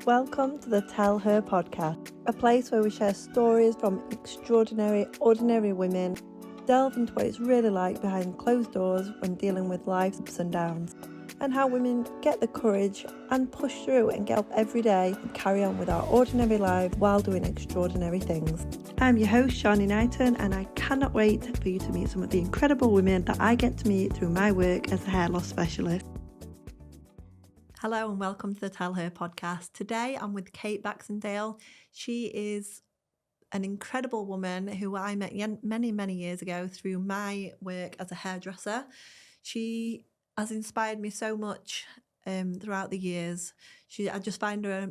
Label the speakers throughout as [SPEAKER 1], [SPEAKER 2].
[SPEAKER 1] Welcome to the Tell Her podcast, a place where we share stories from extraordinary, ordinary women, delve into what it's really like behind closed doors when dealing with life's ups and downs, and how women get the courage and push through and get up every day and carry on with our ordinary lives while doing extraordinary things. I'm your host, Sharni Knighton, and I cannot wait for you to meet some of the incredible women that I get to meet through my work as a hair loss specialist. Hello and welcome to the Tell Her podcast. Today I'm with Kate Baxendale. She is an incredible woman who I met many years ago through my work as a hairdresser. She has inspired me so much throughout the years. I just find her a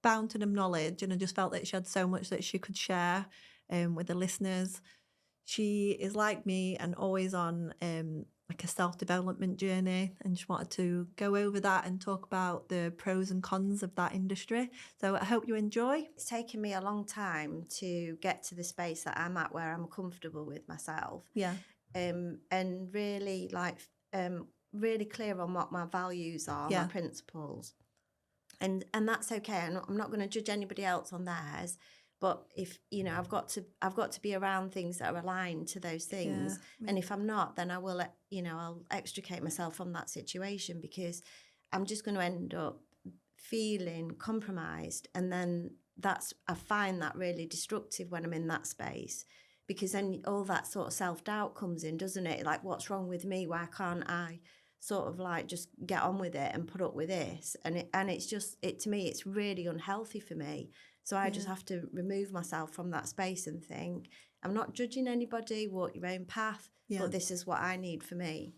[SPEAKER 1] fountain of knowledge, and I just felt that she had so much that she could share with the listeners. She is like me and always on like a self-development journey, and just wanted to go over that and talk about the pros and cons of that industry. So I hope you enjoy.
[SPEAKER 2] It's taken me a long time to get to the space that I'm at where I'm comfortable with myself.
[SPEAKER 1] Yeah.
[SPEAKER 2] And really really clear on what my values are, my principles. And that's okay. I'm not going to judge anybody else on theirs. But if, I've got to be around things that are aligned to those things. Yeah. And if I'm not, then I will, I'll extricate myself from that situation, because I'm just going to end up feeling compromised. And then I find that really destructive when I'm in that space, because then all that sort of self-doubt comes in, doesn't it? Like, what's wrong with me? Why can't I sort of like just get on with it and put up with this? And it's just, to me, it's really unhealthy for me. So I just have to remove myself from that space and think, I'm not judging anybody, walk your own path, but this is what I need for me.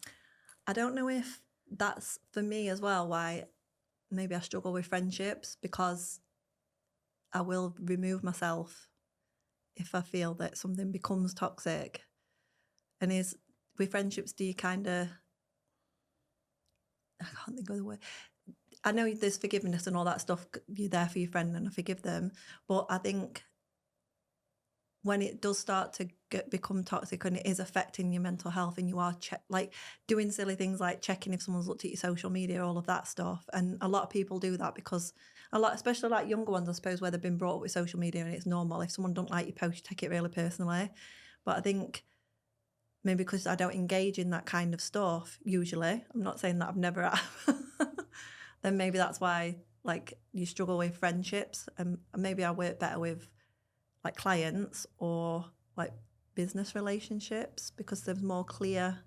[SPEAKER 1] I don't know if that's for me as well, why maybe I struggle with friendships, because I will remove myself if I feel that something becomes toxic. And with friendships, do you kind of, I can't think of the word. I know there's forgiveness and all that stuff. You're there for your friend and I forgive them. But I think when it does start to become toxic and it is affecting your mental health, and you are like doing silly things like checking if someone's looked at your social media, all of that stuff. And a lot of people do that because especially like younger ones, I suppose, where they've been brought up with social media and it's normal. If someone don't like your post, you take it really personally. But I think maybe because I don't engage in that kind of stuff usually, I'm not saying that I've never have, then maybe that's why like you struggle with friendships, and maybe I work better with like clients or like business relationships because there's more clear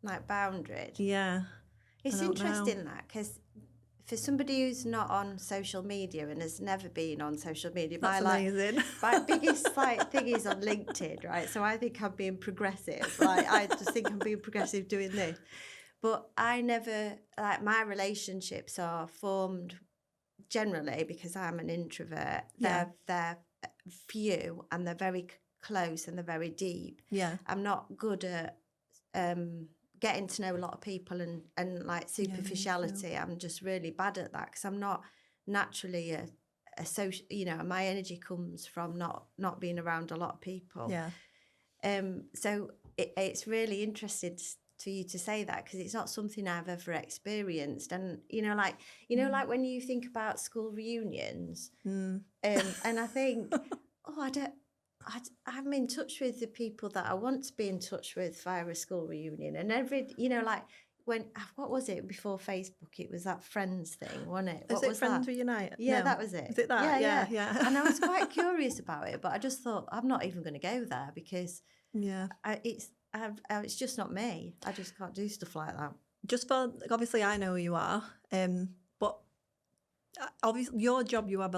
[SPEAKER 2] like boundaries.
[SPEAKER 1] Yeah.
[SPEAKER 2] It's interesting that, because for somebody who's not on social media and has never been on social media,
[SPEAKER 1] amazing.
[SPEAKER 2] My biggest thing is on LinkedIn, right? So I think I'm being progressive. Like, I just think I'm being progressive doing this. But I never, like, my relationships are formed generally because I'm an introvert. They're few and they're very close and they're very deep.
[SPEAKER 1] Yeah.
[SPEAKER 2] I'm not good at getting to know a lot of people and like superficiality. Yeah, I'm just really bad at that, because I'm not naturally a social, my energy comes from not being around a lot of people.
[SPEAKER 1] Yeah.
[SPEAKER 2] So it's really interesting to you to say that, because it's not something I've ever experienced. And like when you think about school reunions, and I think, I'm in touch with the people that I want to be in touch with via a school reunion. And what was it before Facebook? It was that Friends thing, wasn't it?
[SPEAKER 1] Is it Friends Reunite?
[SPEAKER 2] Yeah, no. That was it.
[SPEAKER 1] Is it that? Yeah.
[SPEAKER 2] And I was quite curious about it, but I just thought, I'm not even going to go there, because it's just not me. I just can't do stuff like that.
[SPEAKER 1] Just for, obviously I know who you are, but obviously your job, you have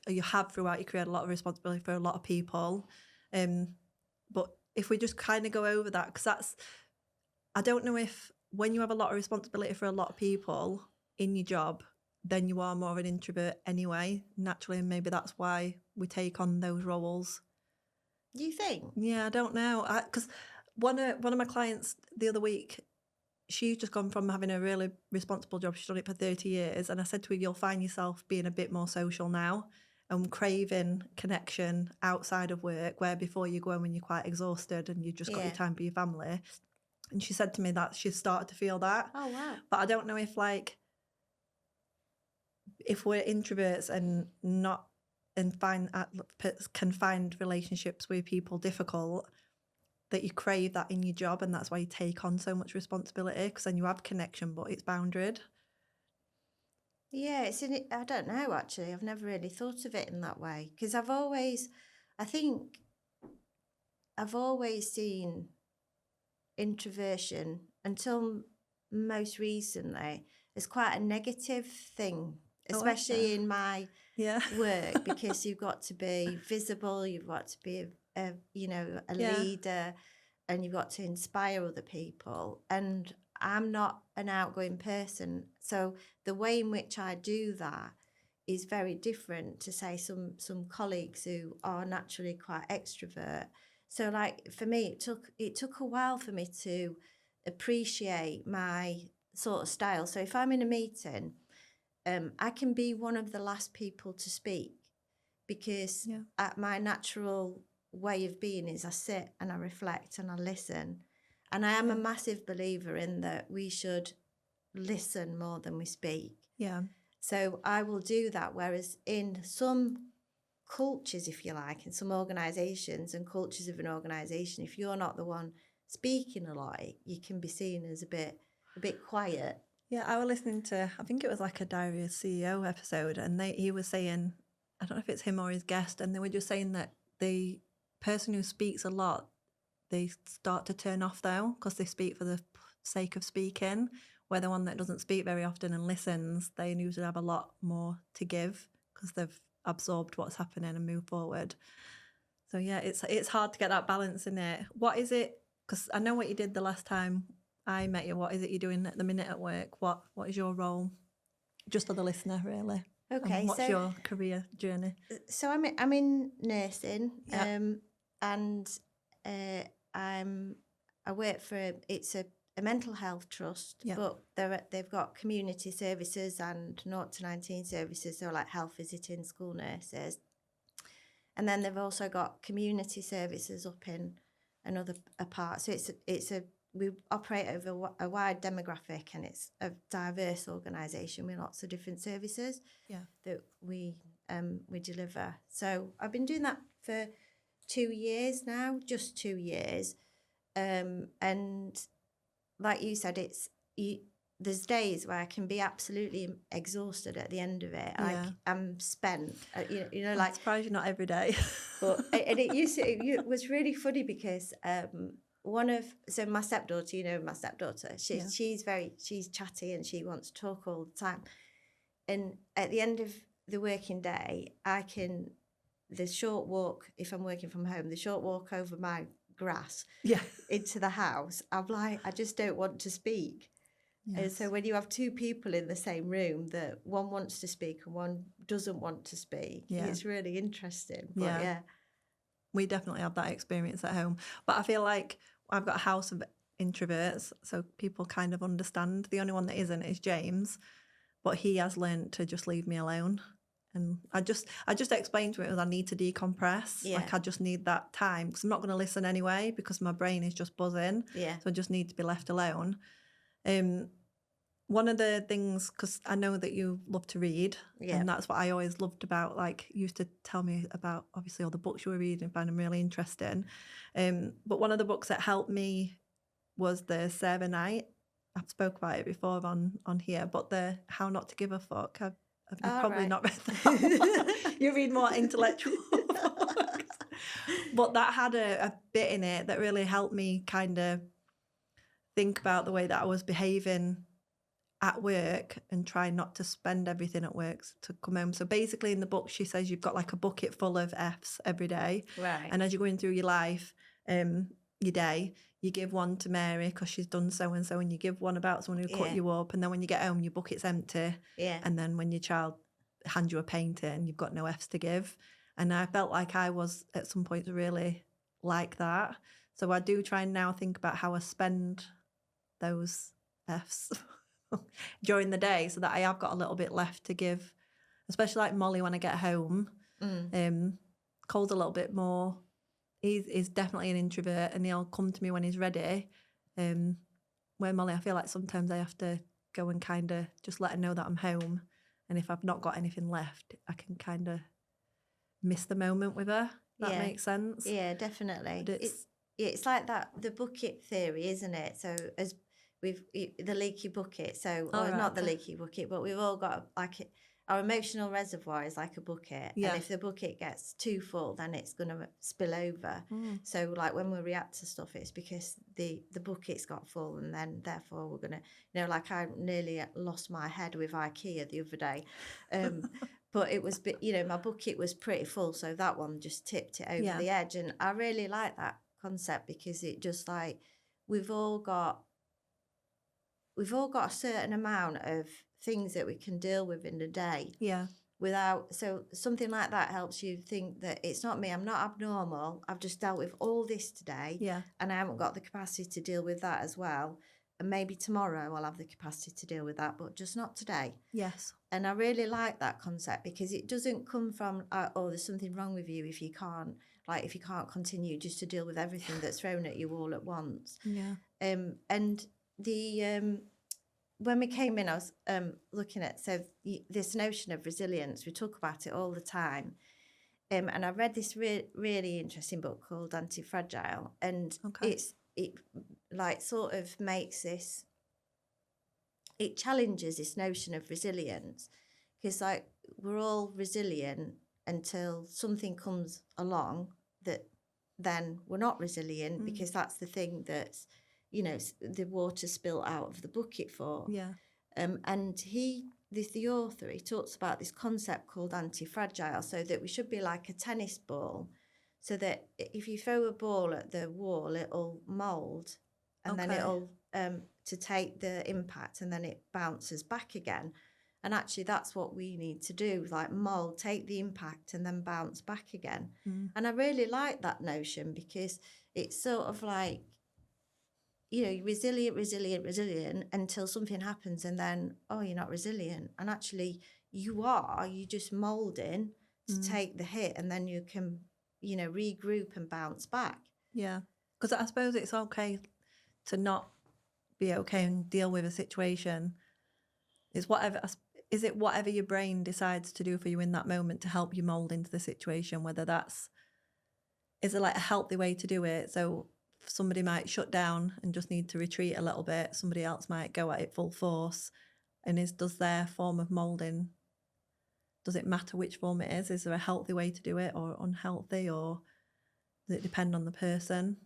[SPEAKER 1] you have throughout your career a lot of responsibility for a lot of people. But if we just kind of go over that, because I don't know if when you have a lot of responsibility for a lot of people in your job, then you are more of an introvert anyway, naturally, and maybe that's why we take on those roles.
[SPEAKER 2] You think?
[SPEAKER 1] Yeah, I don't know. Because one of my clients the other week, she's just gone from having a really responsible job. She's done it for 30 years. And I said to her, you'll find yourself being a bit more social now and craving connection outside of work, where before you go home when you're quite exhausted and you've just got your time for your family. And she said to me that she's started to feel that.
[SPEAKER 2] Oh, wow.
[SPEAKER 1] But I don't know if like if we're introverts and not can find relationships with people difficult, that you crave that in your job, and that's why you take on so much responsibility, because then you have connection, but it's boundaried.
[SPEAKER 2] Yeah, I don't know, actually. I've never really thought of it in that way, because I've always seen introversion until most recently as quite a negative thing, especially in my work, because you've got to be visible, you've got to be a leader, and you've got to inspire other people. And I'm not an outgoing person, so the way in which I do that is very different to, say, some colleagues who are naturally quite extrovert. So, like, for me, it took a while for me to appreciate my sort of style. So if I'm in a meeting, I can be one of the last people to speak, because my natural way of being is I sit and I reflect and I listen. And I am a massive believer in that we should listen more than we speak.
[SPEAKER 1] Yeah.
[SPEAKER 2] So I will do that. Whereas in some cultures, if you like, in some organisations and cultures of an organisation, if you're not the one speaking a lot, you can be seen as a bit quiet.
[SPEAKER 1] Yeah, I was listening to, I think it was like a Diary of CEO episode, and he was saying, I don't know if it's him or his guest, and they were just saying that the person who speaks a lot, they start to turn off though, because they speak for the sake of speaking, where the one that doesn't speak very often and listens, they usually have a lot more to give because they've absorbed what's happening and moved forward. So yeah, it's hard to get that balance in it. What is it? Because I know what you did the last time I met you. What is it you're doing at the minute at work? What is your role? Just for the listener, really.
[SPEAKER 2] Okay.
[SPEAKER 1] And what's your career journey?
[SPEAKER 2] So I'm in nursing, and I work for it's a mental health trust, but they've got community services and 0 to 19 services, so like health visiting, school nurses, and then they've also got community services up in another part. So we operate over a wide demographic, and it's a diverse organisation with lots of different services that we deliver. So I've been doing that for 2 years now, just 2 years, and like you said, there's days where I can be absolutely exhausted at the end of it. Like I'm spent, like.
[SPEAKER 1] I'm surprised you're not every day.
[SPEAKER 2] But it was really funny because my stepdaughter, my stepdaughter, she's chatty and she wants to talk all the time. And at the end of the working day, the short walk, if I'm working from home, the short walk over my grass into the house, I'm like, I just don't want to speak. Yes. And so when you have two people in the same room, that one wants to speak and one doesn't want to speak, it's really interesting. But
[SPEAKER 1] we definitely have that experience at home. But I feel like I've got a house of introverts, so people kind of understand. The only one that isn't is James, but he has learned to just leave me alone. And I just explained to him I need to decompress. Like I just need that time, because I'm not going to listen anyway, because my brain is just buzzing. So I just need to be left alone. One of the things, because I know that you love to read, and that's what I always loved about, like, you used to tell me about, obviously, all the books you were reading, find them really interesting. But one of the books that helped me was the Sarah Knight. I've spoke about it before on here, but the How Not to Give a Fuck. You've probably not read that one. You read more intellectual books. But that had a bit in it that really helped me kind of think about the way that I was behaving at work and try not to spend everything at work to come home. So basically in the book, she says you've got like a bucket full of F's every day.
[SPEAKER 2] Right.
[SPEAKER 1] And as you're going through your life, your day, you give one to Mary because she's done so-and-so, and you give one about someone who cut you up. And then when you get home, your bucket's empty.
[SPEAKER 2] Yeah.
[SPEAKER 1] And then when your child hands you a painting, you've got no F's to give. And I felt like I was at some points really like that. So I do try and now think about how I spend those F's during the day, so that I have got a little bit left to give, especially like Molly when I get home. Cole's a little bit more, he's definitely an introvert, and he'll come to me when he's ready. Where Molly, I feel like sometimes I have to go and kind of just let her know that I'm home, And if I've not got anything left, I can kind of miss the moment with her. That makes sense.
[SPEAKER 2] Yeah, definitely.
[SPEAKER 1] But
[SPEAKER 2] it's like that, the bucket theory, isn't it? So as the leaky bucket. So, or
[SPEAKER 1] right,
[SPEAKER 2] not the leaky bucket, but we've all got like our emotional reservoir is like a bucket.
[SPEAKER 1] Yeah.
[SPEAKER 2] And if the bucket gets too full, then it's going to spill over. So like when we react to stuff, it's because the bucket's got full, and then therefore we're going to, like I nearly lost my head with IKEA the other day. But it was, my bucket was pretty full. So that one just tipped it over the edge. And I really like that concept because it just like, we've all got a certain amount of things that we can deal with in the day.
[SPEAKER 1] Yeah.
[SPEAKER 2] So something like that helps you think that it's not me, I'm not abnormal, I've just dealt with all this today.
[SPEAKER 1] Yeah.
[SPEAKER 2] And I haven't got the capacity to deal with that as well. And maybe tomorrow I'll have the capacity to deal with that, but just not today.
[SPEAKER 1] Yes.
[SPEAKER 2] And I really like that concept because it doesn't come from, oh, there's something wrong with you if you can't continue just to deal with everything that's thrown at you all at once.
[SPEAKER 1] Yeah.
[SPEAKER 2] And the when we came in, I was looking at this notion of resilience. We talk about it all the time, and I read this really interesting book called Anti-Fragile, and it like sort of makes this. It challenges this notion of resilience because like we're all resilient until something comes along that then we're not resilient because that's the thing that's, the water spilt out of the bucket for.
[SPEAKER 1] Yeah.
[SPEAKER 2] And the author, he talks about this concept called anti-fragile, so that we should be like a tennis ball, so that if you throw a ball at the wall, it'll mould and then it'll to take the impact and then it bounces back again. And actually that's what we need to do, like mould, take the impact and then bounce back again. And I really like that notion because it's sort of like, resilient until something happens and then, oh, you're not resilient. And actually you're just moulding to take the hit and then you can, regroup and bounce back.
[SPEAKER 1] Yeah. Because I suppose it's okay to not be okay and deal with a situation. Is it whatever your brain decides to do for you in that moment to help you mould into the situation, whether is it like a healthy way to do it? So somebody might shut down and just need to retreat a little bit. Somebody else might go at it full force. And does their form of moulding, does it matter which form it is? Is there a healthy way to do it or unhealthy, or does it depend on the person?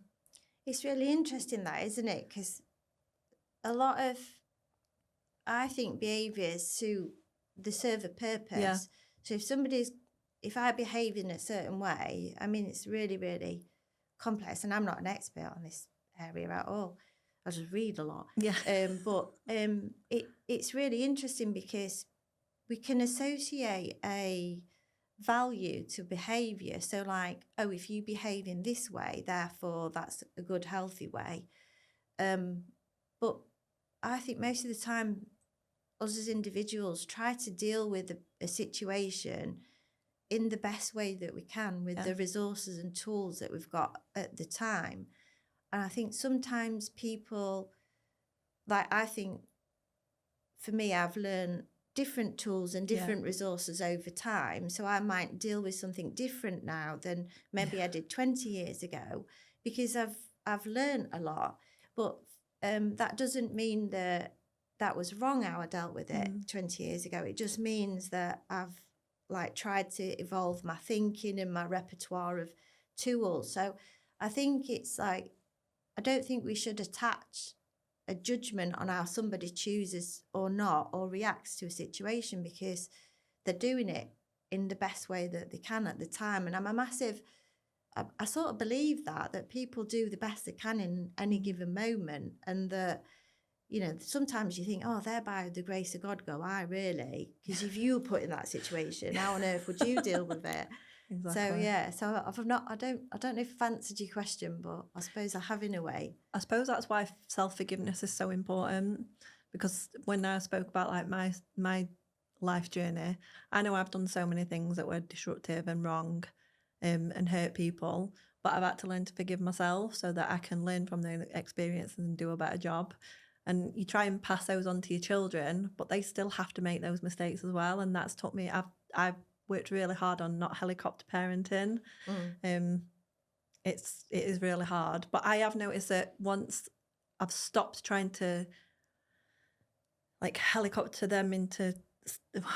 [SPEAKER 2] It's really interesting that, isn't it? Because a lot of, I think, behaviours they serve a purpose.
[SPEAKER 1] Yeah.
[SPEAKER 2] So if I behave in a certain way, I mean, it's really, really complex, and I'm not an expert on this area at all. I just read a lot.
[SPEAKER 1] Yeah.
[SPEAKER 2] But it's really interesting because we can associate a value to behaviour. So like, oh, if you behave in this way, therefore that's a good, healthy way. But I think most of the time, us as individuals try to deal with a situation in the best way that we can with the resources and tools that we've got at the time. And I think sometimes people, I think for me, I've learned different tools and different resources over time. So I might deal with something different now than maybe I did 20 years ago because I've learned a lot. But that doesn't mean that was wrong how I dealt with it 20 years ago. It just means that I've tried to evolve my thinking and my repertoire of tools. So I think it's I don't think we should attach a judgment on how somebody chooses or not or reacts to a situation because they're doing it in the best way that they can at the time. And I sort of believe that people do the best they can in any given moment, and that, sometimes you think, oh, they're by the grace of God go, I really, because if you were put in that situation, how on earth would you deal with it?
[SPEAKER 1] Exactly.
[SPEAKER 2] So I don't know if I've answered your question, but I suppose I have in a way.
[SPEAKER 1] I suppose that's why self-forgiveness is so important, because when I spoke about my life journey, I know I've done so many things that were disruptive and wrong and hurt people, but I've had to learn to forgive myself so that I can learn from the experiences and do a better job. And you try and pass those on to your children, but they still have to make those mistakes as well. And that's taught me, I've worked really hard on not helicopter parenting. It is really hard. But I have noticed that once I've stopped trying to like helicopter them into,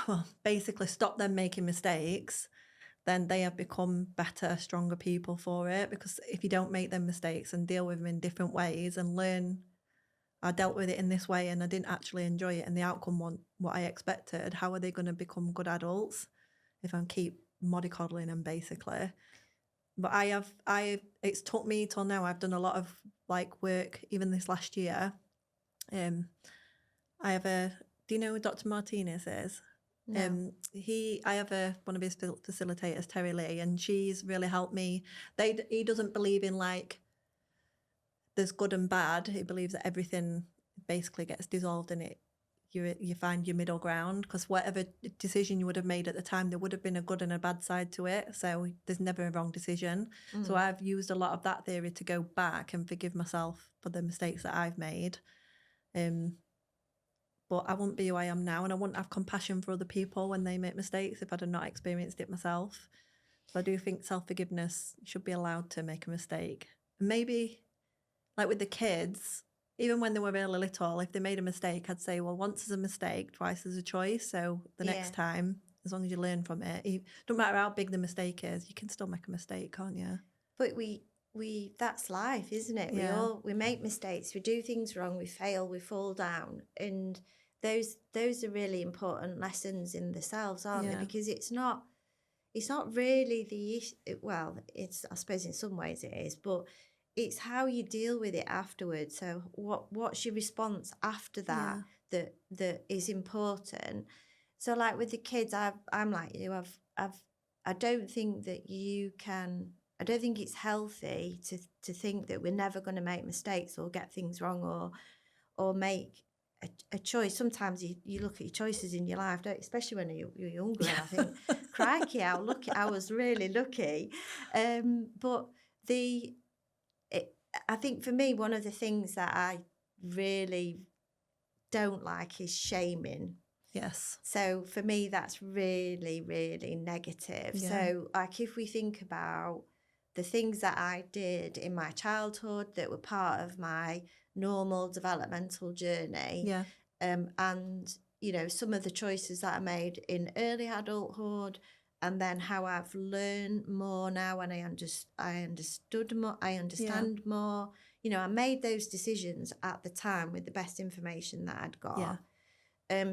[SPEAKER 1] well, basically stop them making mistakes, then they have become better, stronger people for it. Because if you don't make them mistakes and deal with them in different ways and learn, I dealt with it in this way and I didn't actually enjoy it and the outcome wasn't what I expected, how are they going to become good adults if I keep mollycoddling them, basically? But it's took me till now, I've done a lot of like work, even this last year. I have do you know who Dr. Martinez is?
[SPEAKER 2] No.
[SPEAKER 1] I have one of his facilitators, Terry Lee, and she's really helped me. He doesn't believe in like there's good and bad. He believes that everything basically gets dissolved in it. You find your middle ground, because whatever decision you would have made at the time, there would have been a good and a bad side to it. So there's never a wrong decision. So I've used a lot of that theory to go back and forgive myself for the mistakes that I've made. But I wouldn't be who I am now, and I wouldn't have compassion for other people when they make mistakes if I'd not experienced it myself. So I do think self-forgiveness should be allowed to make a mistake. And maybe, like with the kids, even when they were really little, if they made a mistake, I'd say, well, once is a mistake, twice is a choice. So the next time, as long as you learn from it, don't matter how big the mistake is, you can still make a mistake, can't you?
[SPEAKER 2] But that's life, isn't it?
[SPEAKER 1] Yeah.
[SPEAKER 2] We make mistakes, we do things wrong, we fail, we fall down, and those are really important lessons in themselves, aren't they? Because it's not really the issue. Well, it's, I suppose in some ways it is, but it's how you deal with it afterwards. So what's your response after that that is important. So like with the kids, I'm like you. I don't think that you can. I don't think it's healthy to think that we're never going to make mistakes or get things wrong or make a choice. Sometimes you look at your choices in your life, especially when you're younger, and I think, crikey, I was really lucky. But I think for me, one of the things that I really don't like is shaming.
[SPEAKER 1] Yes.
[SPEAKER 2] So for me, that's really, really negative.
[SPEAKER 1] Yeah.
[SPEAKER 2] So like if we think about the things that I did in my childhood that were part of my normal developmental journey, and you know, some of the choices that I made in early adulthood, and then how I've learned more now, and I understood more, I understand more. You know, I made those decisions at the time with the best information that I'd got.
[SPEAKER 1] Yeah.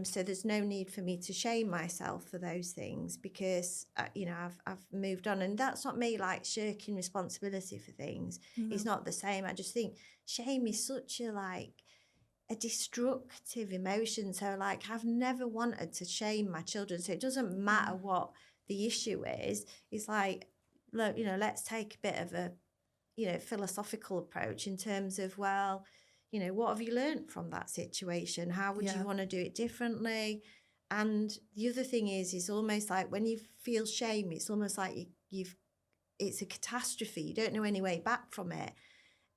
[SPEAKER 2] So there's no need for me to shame myself for those things, because you know, I've moved on, and that's not me like shirking responsibility for things. It's not the same. I just think shame is such a destructive emotion. So like I've never wanted to shame my children. So it doesn't matter what the issue is. It's like, look, you know, let's take a bit of a, you know, philosophical approach in terms of, well, you know, what have you learned from that situation? How would you want to do it differently? And the other thing is almost like when you feel shame, it's almost like it's a catastrophe. You don't know any way back from it.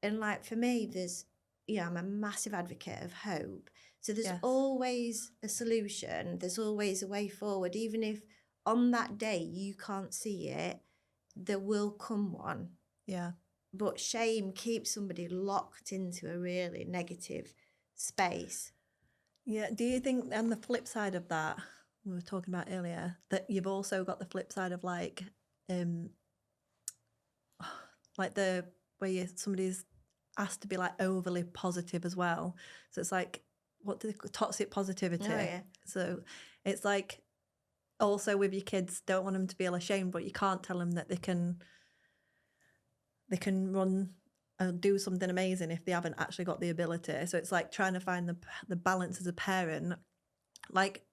[SPEAKER 2] And like for me, I'm a massive advocate of hope. So there's always a solution. There's always a way forward. Even if on that day you can't see it, there will come one.
[SPEAKER 1] Yeah.
[SPEAKER 2] But shame keeps somebody locked into a really negative space.
[SPEAKER 1] Yeah. Do you think, on the flip side of that, we were talking about earlier, that you've also got the flip side of like the way somebody's asked to be like overly positive as well. So it's like, what do they call toxic positivity?
[SPEAKER 2] Oh, yeah.
[SPEAKER 1] So it's like, also with your kids, don't want them to feel ashamed, but you can't tell them that they can run and do something amazing if they haven't actually got the ability. So it's like trying to find the balance as a parent, like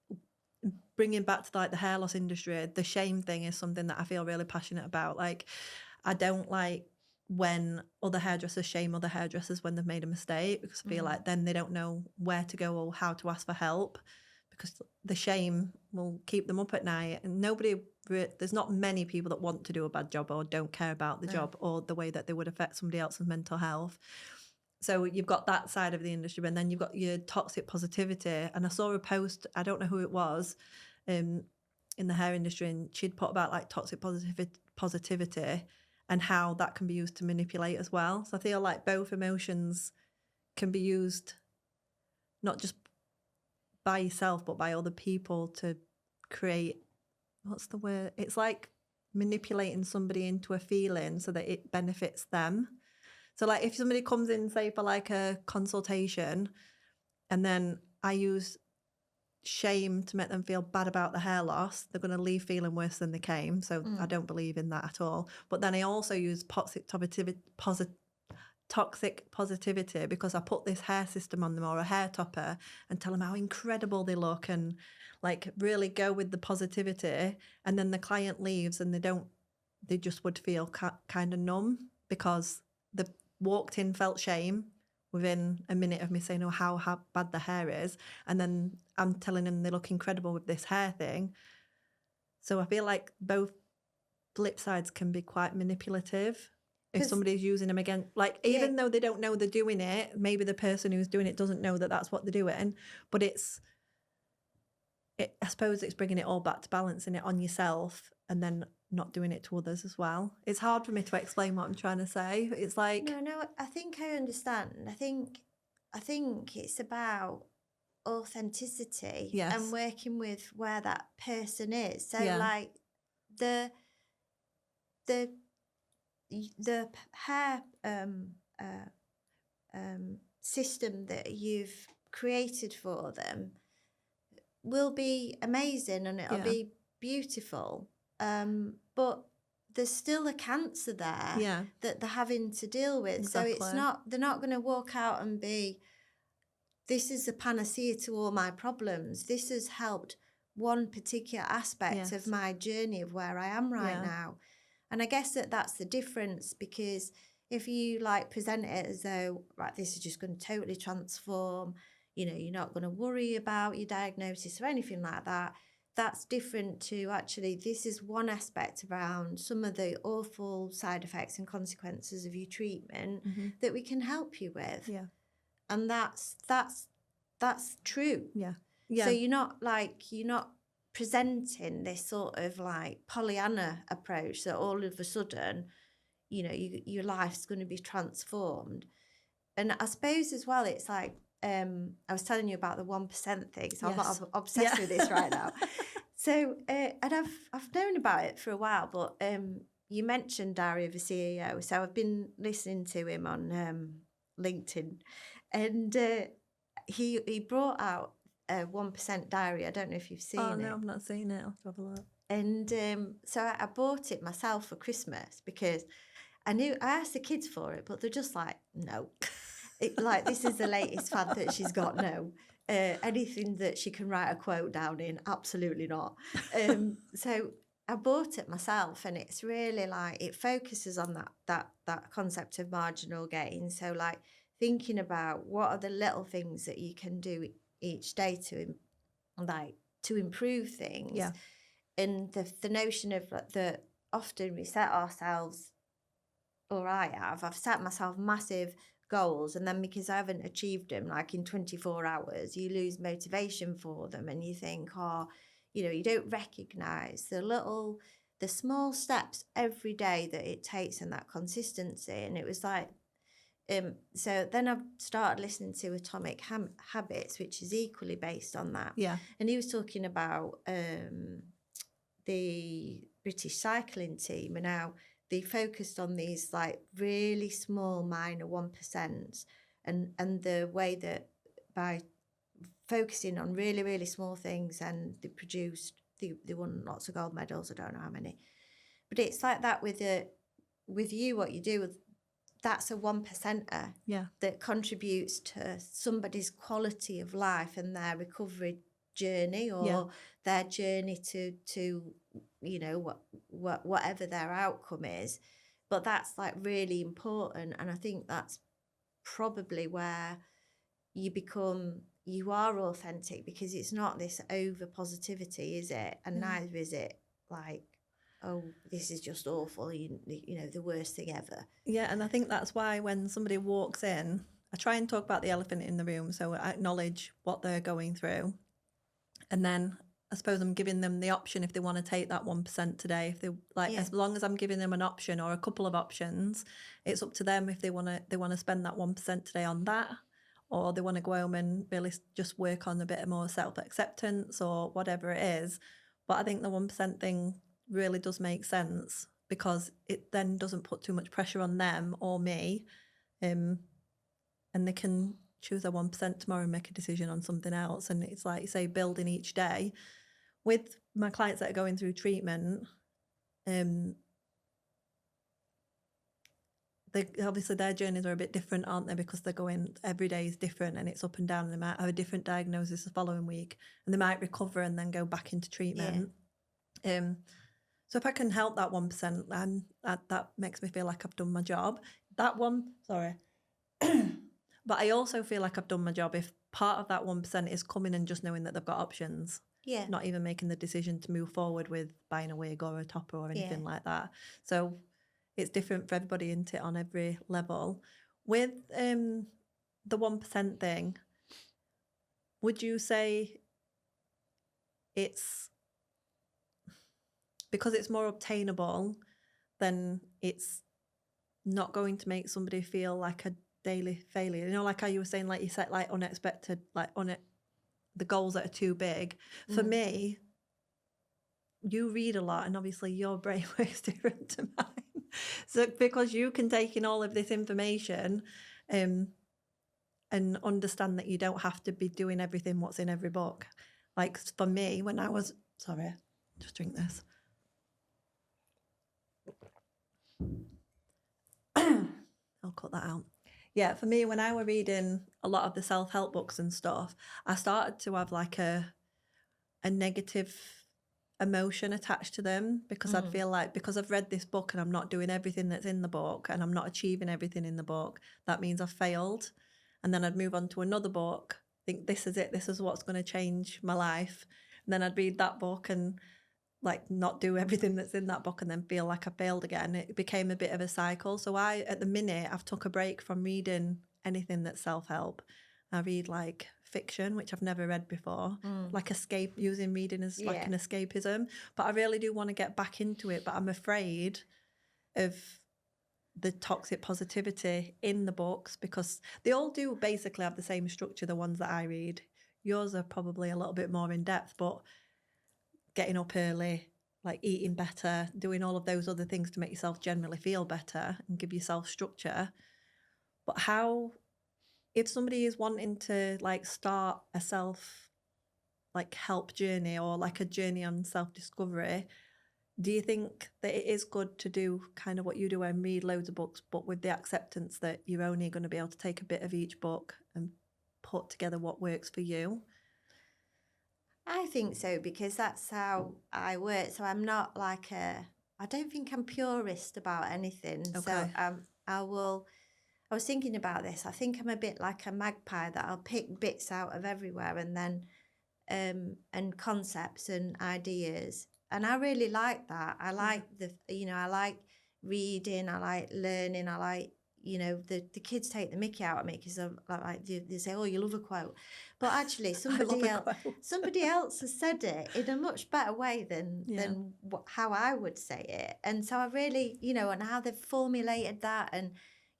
[SPEAKER 1] bringing back to like the hair loss industry. The shame thing is something that I feel really passionate about. Like I don't like when other hairdressers shame other hairdressers when they've made a mistake, because I feel like then they don't know where to go or how to ask for help, because the shame will keep them up at night. And there's not many people that want to do a bad job or don't care about the job or the way that they would affect somebody else's mental health. So you've got that side of the industry, and then you've got your toxic positivity. And I saw a post, I don't know who it was, in the hair industry, and she'd put about like toxic positivity and how that can be used to manipulate as well. So I feel like both emotions can be used not just by yourself, but by other people to create, what's the word? It's like manipulating somebody into a feeling so that it benefits them. So like if somebody comes in, say for like a consultation, and then I use shame to make them feel bad about the hair loss, they're going to leave feeling worse than they came. So I don't believe in that at all. But then I also use toxic positivity because I put this hair system on them or a hair topper and tell them how incredible they look and like really go with the positivity. And then the client leaves and they just would feel kind of numb because they walked in, felt shame within a minute of me saying, oh, how bad the hair is. And then I'm telling them they look incredible with this hair thing. So I feel like both flip sides can be quite manipulative. If somebody's using them again, like even though they don't know they're doing it, maybe the person who's doing it doesn't know that that's what they're doing, but I suppose it's bringing it all back to balancing it on yourself and then not doing it to others as well. It's hard for me to explain what I'm trying to say. It's like...
[SPEAKER 2] No, I think I understand. I think it's about authenticity and working with where that person is. So like the hair system that you've created for them will be amazing and it'll be beautiful. But there's still a cancer there that they're having to deal with.
[SPEAKER 1] Exactly.
[SPEAKER 2] So they're not going to walk out and be, this is a panacea to all my problems. This has helped one particular aspect of my journey of where I am right now. And I guess that's the difference, because if you like present it as though, right, this is just going to totally transform, you know, you're not going to worry about your diagnosis or anything like that. That's different to actually, this is one aspect around some of the awful side effects and consequences of your treatment that we can help you with. Yeah. And that's true. Yeah. Yeah. So you're not presenting this sort of like Pollyanna approach that all of a sudden, you know, your life's going to be transformed. And I suppose as well, it's like, I was telling you about the 1% thing, so I'm not obsessed with this right now. So, and I've known about it for a while, but you mentioned Diary of a CEO, so I've been listening to him on LinkedIn, and he brought out a 1% diary. I don't know if you've seen it.
[SPEAKER 1] Oh no, I've not seen it. I'll have a look.
[SPEAKER 2] And so I bought it myself for Christmas because I asked the kids for it, but they're just like, no. Like, this is the latest fad that she's got. No, anything that she can write a quote down in, absolutely not. So I bought it myself, and it's really like, it focuses on that concept of marginal gain. So like thinking about what are the little things that you can do each day to improve things. Yeah. And the notion of that often we set ourselves, or I've set myself massive goals, and then because I haven't achieved them like in 24 hours, you lose motivation for them, and you think, oh, you know, you don't recognize the small steps every day that it takes and that consistency. And it was like, so then I started listening to Atomic Habits, which is equally based on that. Yeah. And he was talking about the British cycling team, and how they focused on these like really small minor 1%, and the way that by focusing on really, really small things, and they won lots of gold medals, I don't know how many. But it's like that with you, what you do, that's a 1%er that contributes to somebody's quality of life and their recovery journey, or their journey to you know, whatever their outcome is. But that's like really important, and I think that's probably where you are authentic, because it's not this over positivity, is it? And neither is it like, oh, this is just awful, you know, the worst thing ever.
[SPEAKER 1] Yeah, and I think that's why when somebody walks in I try and talk about the elephant in the room. So I acknowledge what they're going through. And then I suppose I'm giving them the option if they want to take that 1% today. If they like, as long as I'm giving them an option or a couple of options, it's up to them if they want to spend that 1% today on that, or they want to go home and really just work on a bit more self-acceptance or whatever it is. But I think the 1% thing really does make sense, because it then doesn't put too much pressure on them or me, and they can choose their 1% tomorrow and make a decision on something else. And it's like you say, building each day. With my clients that are going through treatment, obviously their journeys are a bit different, aren't they? Because they're going, every day is different and it's up and down, and they might have a different diagnosis the following week, and they might recover and then go back into treatment. So if I can help that 1%, then that makes me feel like I've done my job. But I also feel like I've done my job if part of that 1% is coming and just knowing that they've got options.
[SPEAKER 2] Yeah.
[SPEAKER 1] Not even making the decision to move forward with buying a wig or a topper or anything like that. So it's different for everybody, isn't it, on every level. With the 1% thing, would you say it's because it's more obtainable, then it's not going to make somebody feel like a daily failure? You know, like how you were saying, like you set like unexpected, like on it, the goals that are too big. For me, you read a lot, and obviously your brain works different to mine. So because you can take in all of this information and understand that you don't have to be doing everything what's in every book. Like for me, when I was, sorry, just drink this. I'll cut that out. Yeah, for me, when I were reading a lot of the self-help books and stuff, I started to have like a negative emotion attached to them, because I'd feel like, because I've read this book and I'm not doing everything that's in the book and I'm not achieving everything in the book, that means I've failed. And then I'd move on to another book, think this is it, this is what's going to change my life. And then I'd read that book and like not do everything that's in that book and then feel like I failed again. It became a bit of a cycle. So at the minute, I've took a break from reading anything that's self-help. I read like fiction, which I've never read before, like using reading as like an escapism. But I really do want to get back into it, but I'm afraid of the toxic positivity in the books, because they all do basically have the same structure, the ones that I read. Yours are probably a little bit more in depth, but getting up early, like eating better, doing all of those other things to make yourself generally feel better and give yourself structure. But how, if somebody is wanting to like start a help journey or like a journey on self-discovery, do you think that it is good to do kind of what you do and read loads of books, but with the acceptance that you're only going to be able to take a bit of each book and put together what works for you?
[SPEAKER 2] I think so, because that's how I work. So I'm not like I don't think I'm purist about anything. Okay. So I was thinking about this. I think I'm a bit like a magpie, that I'll pick bits out of everywhere and then and concepts and ideas. And I really like that. I like I like reading, I like learning, I like, the kids take the mickey out of me because they say, oh, you love a quote. But actually somebody else has said it in a much better way than how I would say it. And so I really, and how they've formulated that, and,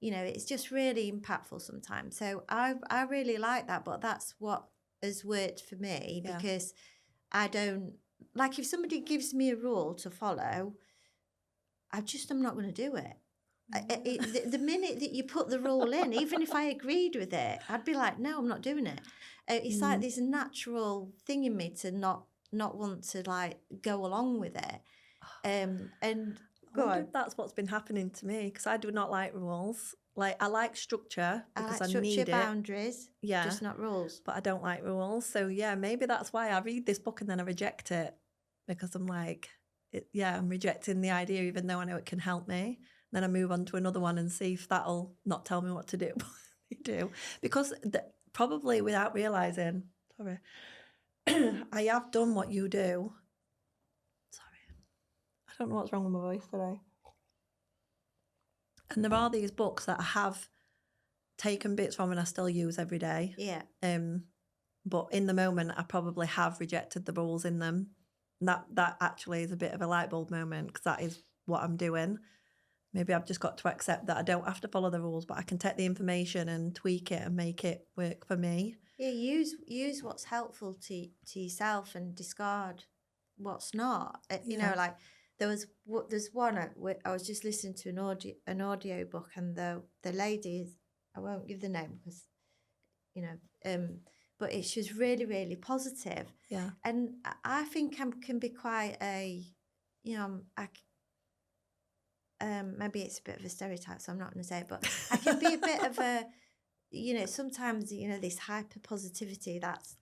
[SPEAKER 2] it's just really impactful sometimes. So I really like that, but that's what has worked for me, because I don't, like, if somebody gives me a rule to follow, I'm not going to do it. The minute that you put the rule in, even if I agreed with it, I'd be like, no, I'm not doing it. It's like this natural thing in me to not want to like go along with it. And
[SPEAKER 1] I wonder if that's what's been happening to me, because I do not like rules. Like, I like structure because I need it.
[SPEAKER 2] Boundaries, just not rules.
[SPEAKER 1] But I don't like rules. So yeah, maybe that's why I read this book and then I reject it, because I'm like, I'm rejecting the idea, even though I know it can help me. Then I move on to another one and see if that'll not tell me what to do. They do. Because probably without realising, sorry, I have done what you do. Sorry. I don't know what's wrong with my voice today. And there are these books that I have taken bits from and I still use every day.
[SPEAKER 2] Yeah.
[SPEAKER 1] But in the moment, I probably have rejected the rules in them. And that actually is a bit of a light bulb moment, because that is what I'm doing. Maybe I've just got to accept that I don't have to follow the rules, but I can take the information and tweak it and make it work for me.
[SPEAKER 2] Yeah, use what's helpful to yourself and discard what's not. You know, like there's one I was just listening to an audio book, and the lady is, I won't give the name because, you know, but she was really, really positive.
[SPEAKER 1] Yeah.
[SPEAKER 2] And I think I can be quite a, you know, maybe it's a bit of a stereotype, so I'm not going to say it, but I can be a bit of a, you know, sometimes, you know, this hyper positivity, that's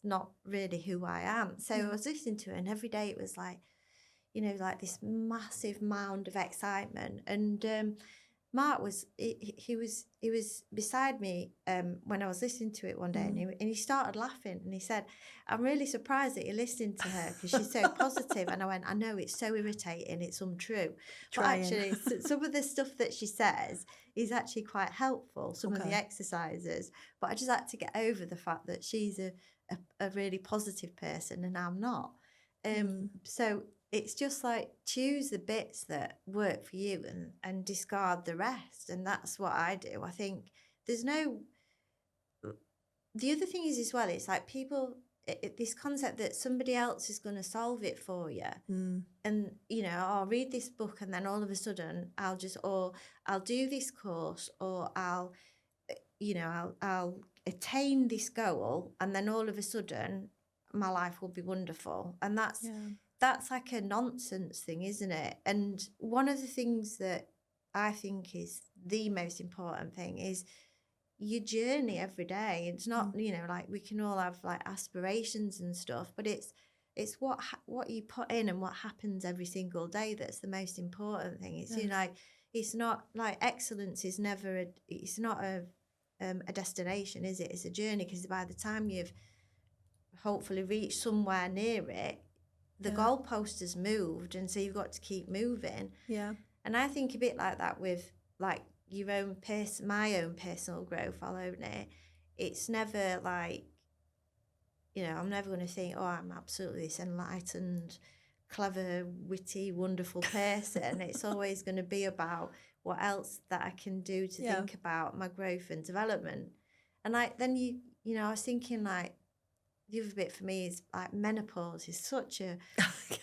[SPEAKER 2] not really who I am. So I was listening to it, and every day it was like, you know, like this massive mound of excitement. And Mark was he was beside me when I was listening to it one day, and he started laughing, and he said, "I'm really surprised that you're listening to her, because she's so positive." And I went, "I know, it's so irritating, it's untrue." But actually, some of the stuff that she says is actually quite helpful, some of the exercises. But I just had to get over the fact that she's a really positive person and I'm not. So it's just like, choose the bits that work for you and discard the rest. And that's what I do. I think there's no... The other thing is as well, it's like people... this concept that somebody else is going to solve it for you. And, you know, I'll read this book and then all of a sudden I'll do this course, or I'll attain this goal, and then all of a sudden my life will be wonderful. And that's like a nonsense thing, isn't it? And one of the things that I think is the most important thing is your journey every day. It's not, you know, like we can all have like aspirations and stuff, but it's what you put in and what happens every single day that's the most important thing. It's, you know, like, it's not like excellence is never it's not a destination, is it? It's a journey, because by the time you've hopefully reached somewhere near it, the goalpost has moved, and so you've got to keep moving. Yeah. And I think a bit like that with like my own personal growth, I'll own it. It's never like, you know, I'm never going to think, oh, I'm absolutely this enlightened, clever, witty, wonderful person. It's always going to be about what else that I can do to think about my growth and development. And you know, I was thinking like, the other bit for me is like menopause is such a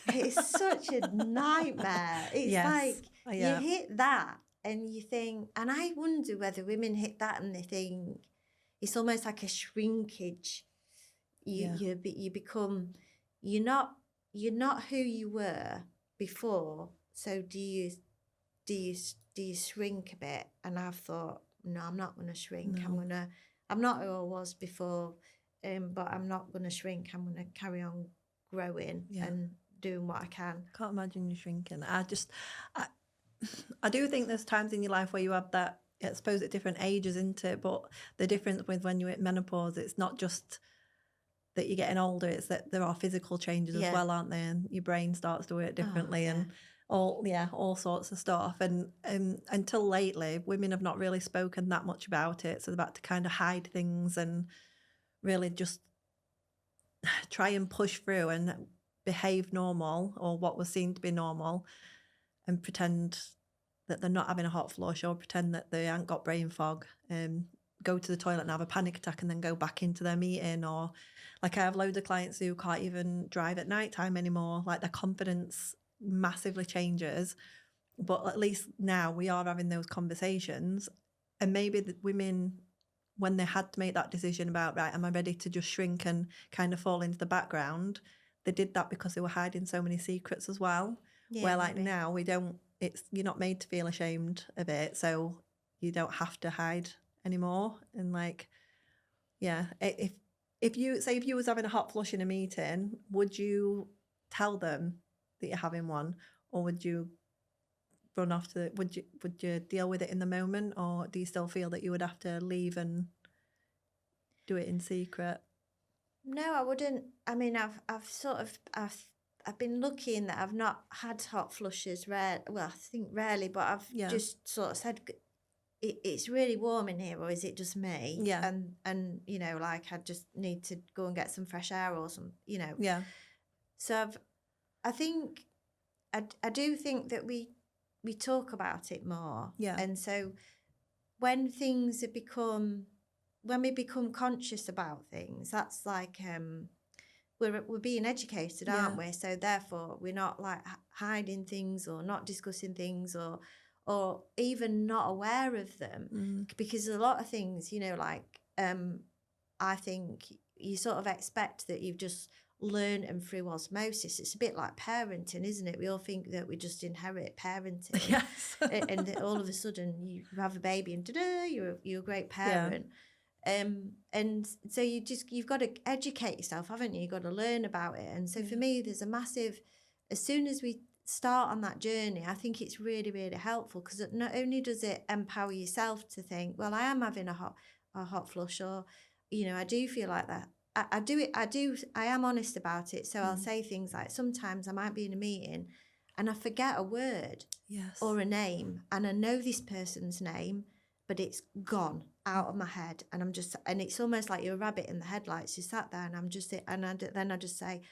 [SPEAKER 2] it's such a nightmare. It's like you hit that and you think, and I wonder whether women hit that and they think it's almost like a shrinkage. You become, you're not who you were before. So do you shrink a bit? And I've thought, no, I'm not going to shrink. No. I'm not who I was before. But I'm not going to shrink. I'm going to carry on growing and doing what I can.
[SPEAKER 1] Can't imagine you shrinking. I do think there's times in your life where you have that, I suppose at different ages, isn't it? But the difference with when you're at menopause, it's not just that you're getting older, it's that there are physical changes as well, aren't there? And your brain starts to work differently and all sorts of stuff. And until lately, women have not really spoken that much about it. So they've had to kind of hide things and really just try and push through and behave normal, or what was seen to be normal, and pretend that they're not having a hot flush, or pretend that they haven't got brain fog, go to the toilet and have a panic attack and then go back into their meeting. Or like I have loads of clients who can't even drive at night time anymore, like their confidence massively changes. But at least now we are having those conversations, and maybe the women, when they had to make that decision about, right, am I ready to just shrink and kind of fall into the background, they did that because they were hiding so many secrets as well. Where like now you're not made to feel ashamed of it, so you don't have to hide anymore. And like, if you was having a hot flush in a meeting, would you tell them that you're having one, or would you run off to, would you deal with it in the moment, or do you still feel that you would have to leave and do it in secret?
[SPEAKER 2] No, I wouldn't. I mean, I've been lucky in that I've not had hot flushes. I think rarely, but I've just sort of said, it's really warm in here, or is it just me?
[SPEAKER 1] Yeah.
[SPEAKER 2] And you know, like I just need to go and get some fresh air or some, you know.
[SPEAKER 1] Yeah.
[SPEAKER 2] So I think I do think that we talk about it more.
[SPEAKER 1] Yeah.
[SPEAKER 2] And so when we become conscious about things, that's like we're being educated, aren't we? So therefore we're not like hiding things or not discussing things or even not aware of them, because a lot of things, you know, like I think you sort of expect that you've just learned them through osmosis. It's a bit like parenting, isn't it? We all think that we just inherit parenting.
[SPEAKER 1] Yes.
[SPEAKER 2] And all of a sudden you have a baby and ta-da, you're a great parent. And so you've got to educate yourself, haven't you? You've got to learn about it. And so for me, there's a massive, as soon as we start on that journey, I think it's really, really helpful, because not only does it empower yourself to think, well, I am having a hot flush, or, you know, I do feel like that. I am honest about it. So I'll say things like, sometimes I might be in a meeting and I forget a word or a name, and I know this person's name, but it's gone out of my head, and and it's almost like you're a rabbit in the headlights. You sat there, and then I just say,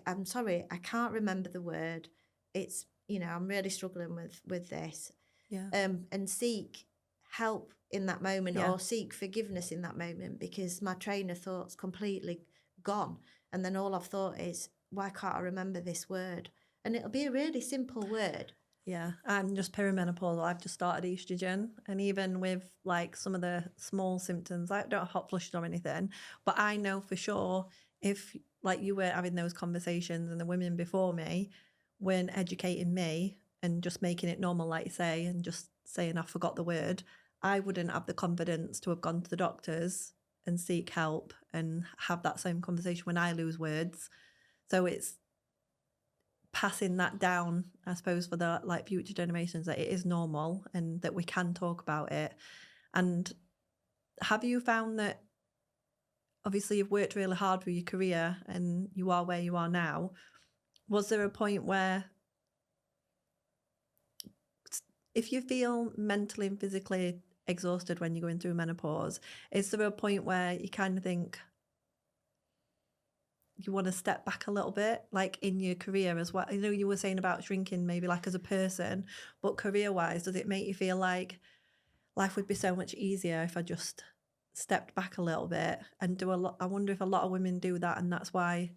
[SPEAKER 2] I'm sorry, I can't remember the word. It's, you know, I'm really struggling with this. And seek help in that moment, or seek forgiveness in that moment, because my train of thought's completely gone. And then all I've thought is, why can't I remember this word? And it'll be a really simple word.
[SPEAKER 1] Yeah, I'm just perimenopausal. I've just started estrogen, and even with like some of the small symptoms, I don't have hot flushes or anything, but I know for sure, if like you were having those conversations and the women before me weren't educating me and just making it normal, like you say, and just saying I forgot the word, I wouldn't have the confidence to have gone to the doctors and seek help and have that same conversation when I lose words. So it's passing that down, I suppose, for the like future generations, that it is normal and that we can talk about it. And have you found that, obviously you've worked really hard for your career and you are where you are now, was there a point where, if you feel mentally and physically exhausted when you're going through menopause, is there a point where you kind of think you want to step back a little bit, like in your career as well? I know you were saying about shrinking maybe like as a person, but career-wise, does it make you feel like life would be so much easier if I just stepped back a little bit and do a lot? I wonder if a lot of women do that, and that's why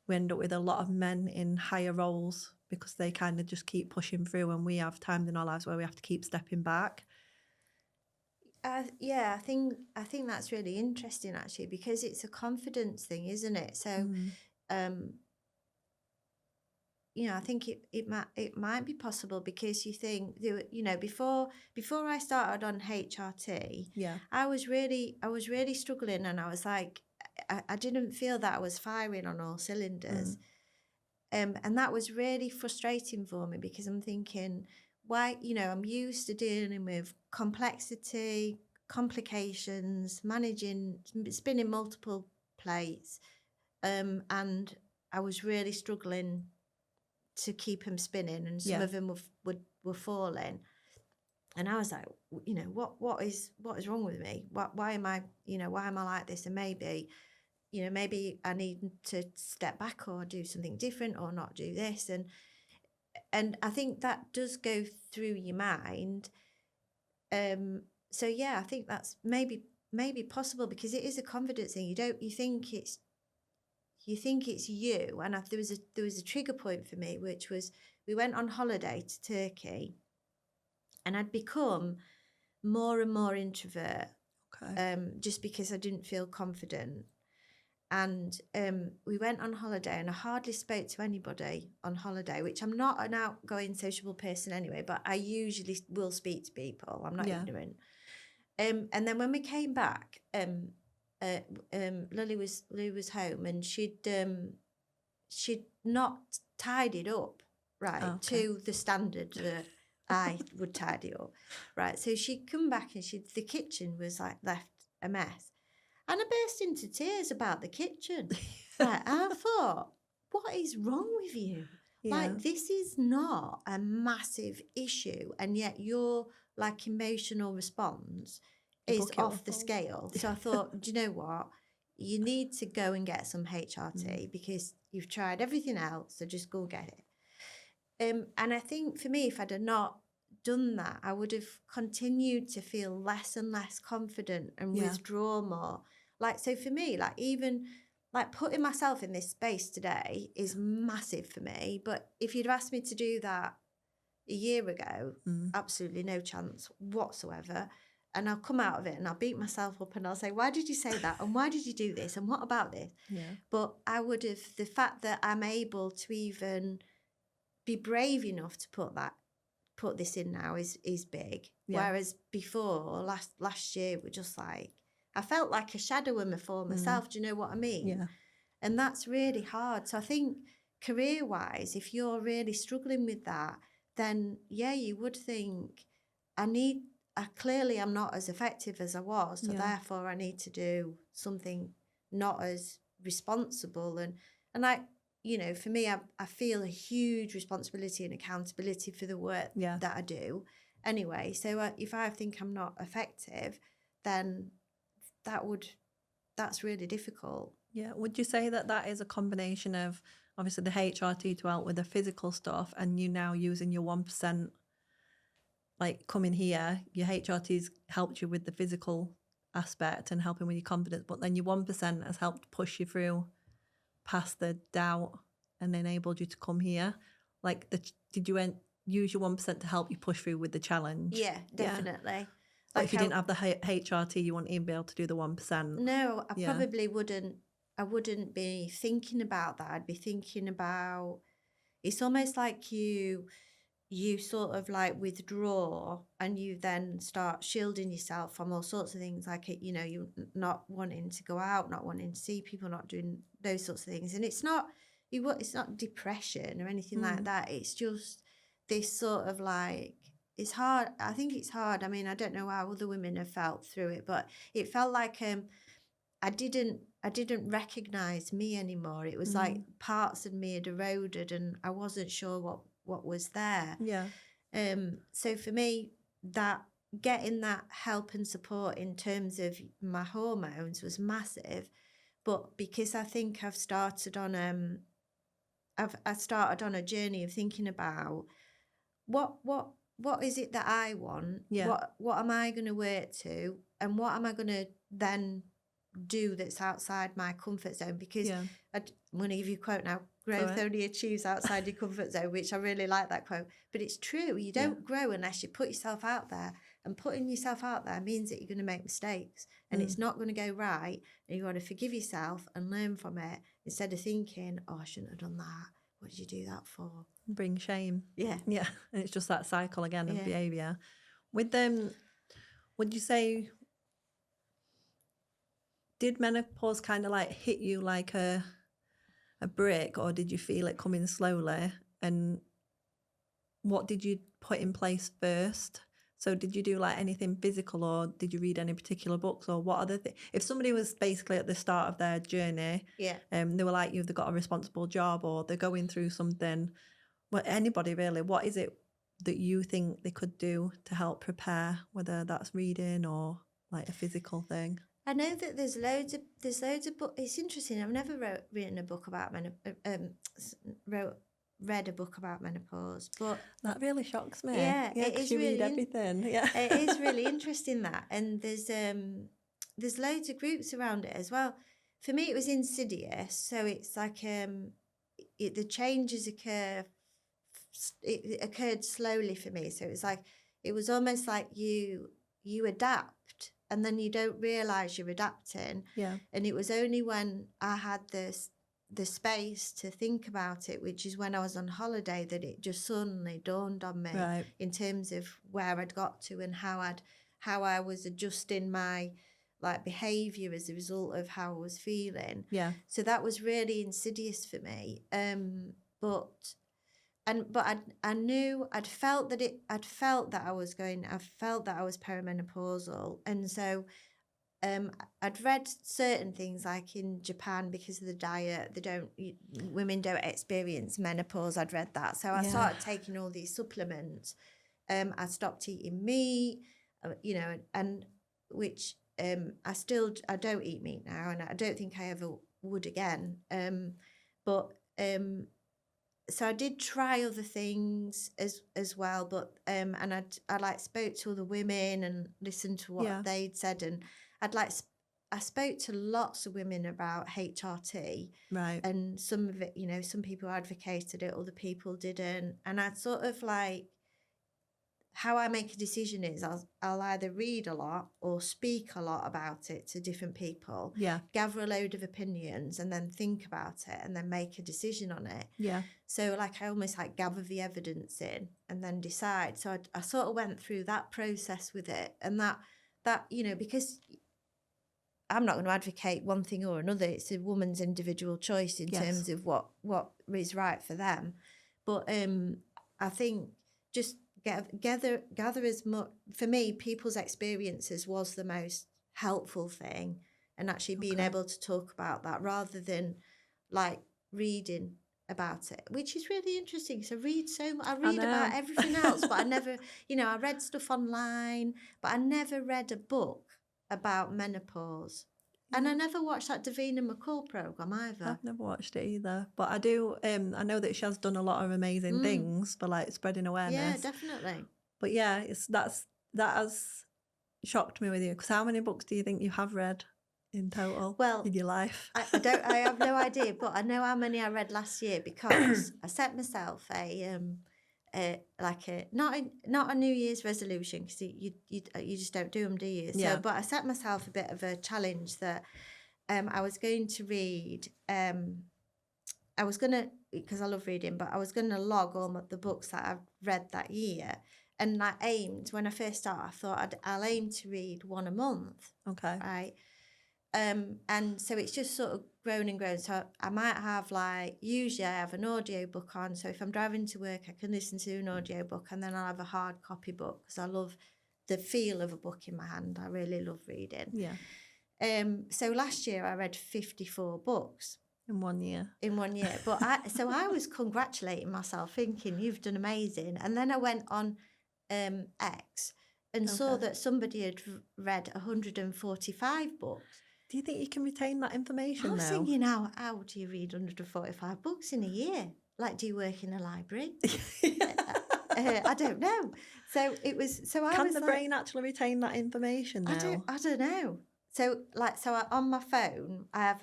[SPEAKER 1] we end up with a lot of men in higher roles, because they kind of just keep pushing through, and we have times in our lives where we have to keep stepping back.
[SPEAKER 2] Yeah, I think that's really interesting, actually, because it's a confidence thing, isn't it? So, you know, I think it might be possible, because you think, you know, before I started on HRT, I was really struggling, and I was like, I didn't feel that I was firing on all cylinders, and that was really frustrating for me, because I'm thinking, why, you know, I'm used to dealing with complexity, complications, spinning multiple plates, and I was really struggling to keep them spinning, and some of them were falling, and I was like, you know, what is wrong with me? Why am I like this? And maybe, you know, maybe I need to step back or do something different or not do this, and I think that does go through your mind. So yeah, I think that's maybe possible, because it is a confidence thing. You think it's you. And there was a trigger point for me, which was, we went on holiday to Turkey, and I'd become more and more introvert, just because I didn't feel confident. And we went on holiday, and I hardly spoke to anybody on holiday, which I'm not an outgoing, sociable person anyway, but I usually will speak to people. I'm not ignorant. And then when we came back, Lily was home, and she'd not tidied up to the standard that I would tidy up, right? So she'd come back, and the kitchen was like left a mess. And I burst into tears about the kitchen. Right, and I thought, what is wrong with you? Like, this is not a massive issue, and yet your like emotional response is off the scale. So I thought, do you know what? You need to go and get some HRT because you've tried everything else, so just go get it. And I think for me, if I'd have not done that, I would have continued to feel less and less confident and withdraw more. Like, so for me, like, even like putting myself in this space today is massive for me. But if you'd asked me to do that a year ago, absolutely no chance whatsoever. And I'll come out of it and I'll beat myself up and I'll say, why did you say that? And why did you do this? And what about this?
[SPEAKER 1] Yeah.
[SPEAKER 2] But I would have, the fact that I'm able to even be brave enough to put this in now is big. Yeah. Whereas before, last year, we're just like, I felt like a shadow of my former self. Do you know what I mean?
[SPEAKER 1] Yeah. And
[SPEAKER 2] that's really hard. So I think career-wise, if you're really struggling with that, then yeah, you would think, clearly I'm not as effective as I was, so therefore I need to do something not as responsible. And I, you know, for me, I feel a huge responsibility and accountability for the work that I do anyway. So if I think I'm not effective, then that's really difficult.
[SPEAKER 1] Yeah. Would you say that is a combination of obviously the HRT to help with the physical stuff and you now using your 1%, like coming here, your HRT's helped you with the physical aspect and helping with your confidence, but then your 1% has helped push you through past the doubt and enabled you to come here? Like, did you use your 1% to help you push through with the challenge?
[SPEAKER 2] Yeah, definitely. Yeah.
[SPEAKER 1] Like if you didn't have the HRT, you wouldn't even be able to do the 1%.
[SPEAKER 2] No, I probably wouldn't. I wouldn't be thinking about that. I'd be thinking about, it's almost like you sort of like withdraw and you then start shielding yourself from all sorts of things, like, you know, you not wanting to go out, not wanting to see people, not doing those sorts of things. And it's not depression or anything like that. It's just this sort of like, it's hard. I think it's hard. I mean, I don't know how other women have felt through it, but it felt like I didn't recognize me anymore. It was like parts of me had eroded and I wasn't sure what was there.
[SPEAKER 1] Yeah.
[SPEAKER 2] So for me, that getting that help and support in terms of my hormones was massive. But because I think I've started on a journey of thinking about what is it that I want?
[SPEAKER 1] Yeah.
[SPEAKER 2] What am I going to work to? And what am I going to then do that's outside my comfort zone? Because I'm going to give you a quote now. Growth only achieves outside your comfort zone, which I really like that quote. But it's true. You don't grow unless you put yourself out there. And putting yourself out there means that you're going to make mistakes. And it's not going to go right. And you've got to forgive yourself and learn from it instead of thinking, oh, I shouldn't have done that. What did you do that for?
[SPEAKER 1] Bring shame.
[SPEAKER 2] Yeah.
[SPEAKER 1] Yeah. And it's just that cycle again of behaviour. With them, would you say, did menopause kind of like hit you like a brick, or did you feel it coming slowly? And what did you put in place first? So did you do like anything physical, or did you read any particular books, or what other things? If somebody was basically at the start of their journey, they were like you, they've got a responsible job or they're going through something, well, anybody really, what is it that you think they could do to help prepare, whether that's reading or like a physical thing?
[SPEAKER 2] I know that there's loads of books. It's interesting. I've never read a book about menopause, but
[SPEAKER 1] that really shocks me.
[SPEAKER 2] Yeah, it is.
[SPEAKER 1] You
[SPEAKER 2] really
[SPEAKER 1] read everything.
[SPEAKER 2] It is really interesting that, and there's loads of groups around it as well. For me, it was insidious, so it's like the changes occur. It occurred slowly for me, so it was almost like you adapt. And then you don't realise you're adapting. Yeah. And it was only when I had the space to think about it, which is when I was on holiday, that it just suddenly dawned on me in terms of where I'd got to and how I was adjusting my like behaviour as a result of how I was feeling. Yeah. So that was really insidious for me. But I knew, I felt that I was perimenopausal. And so I'd read certain things like in Japan, because of the diet, women don't experience menopause. I'd read that. So I started taking all these supplements. I stopped eating meat, and which I don't eat meat now, and I don't think I ever would again. So I did try other things as well, but and I like spoke to other women and listened to what they'd said, and I spoke to lots of women about HRT,
[SPEAKER 1] right?
[SPEAKER 2] And some of it, some people advocated it, other people didn't, and I'd sort of like, how I make a decision is I'll either read a lot or speak a lot about it to different people, gather a load of opinions and then think about it and then make a decision on it.
[SPEAKER 1] Yeah.
[SPEAKER 2] So like I almost like gather the evidence in and then decide. So I sort of went through that process with it, and that because I'm not going to advocate one thing or another. It's a woman's individual choice in terms of what is right for them. But I think just gather as much, for me, people's experiences was the most helpful thing, and actually being able to talk about that rather than like reading about it, which is really interesting. So I read about everything else, but I never, I read stuff online, but I never read a book about menopause. And I never watched that Davina McCall program either.
[SPEAKER 1] I've never watched it either, but I do. I know that she has done a lot of amazing things for like spreading awareness.
[SPEAKER 2] Yeah, definitely.
[SPEAKER 1] But yeah, that has shocked me with you, because how many books do you think you have read in total in your life?
[SPEAKER 2] I have no idea, but I know how many I read last year, because I set myself not a New Year's resolution, because you just don't do them, do you? So, but I set myself a bit of a challenge that I was going to read. Because I love reading, but I was going to log all the books that I've read that year. And I aimed, when I first started, I thought I'll aim to read one a month.
[SPEAKER 1] Okay.
[SPEAKER 2] Right. And so it's just sort of grown and grown. So I might have usually I have an audio book on. So if I'm driving to work, I can listen to an audio book, and then I'll have a hard copy book, because I love the feel of a book in my hand. I really love reading.
[SPEAKER 1] Yeah.
[SPEAKER 2] So last year I read 54 books.
[SPEAKER 1] In 1 year.
[SPEAKER 2] But I was congratulating myself, thinking, you've done amazing. And then I went on X and saw that somebody had read 145 books.
[SPEAKER 1] Do you think you can retain that information now?
[SPEAKER 2] I was thinking, how do you read 145 books in a year? Like, do you work in a library? I don't know. So it was. Can
[SPEAKER 1] the brain actually retain that information now?
[SPEAKER 2] I don't know. So on my phone, I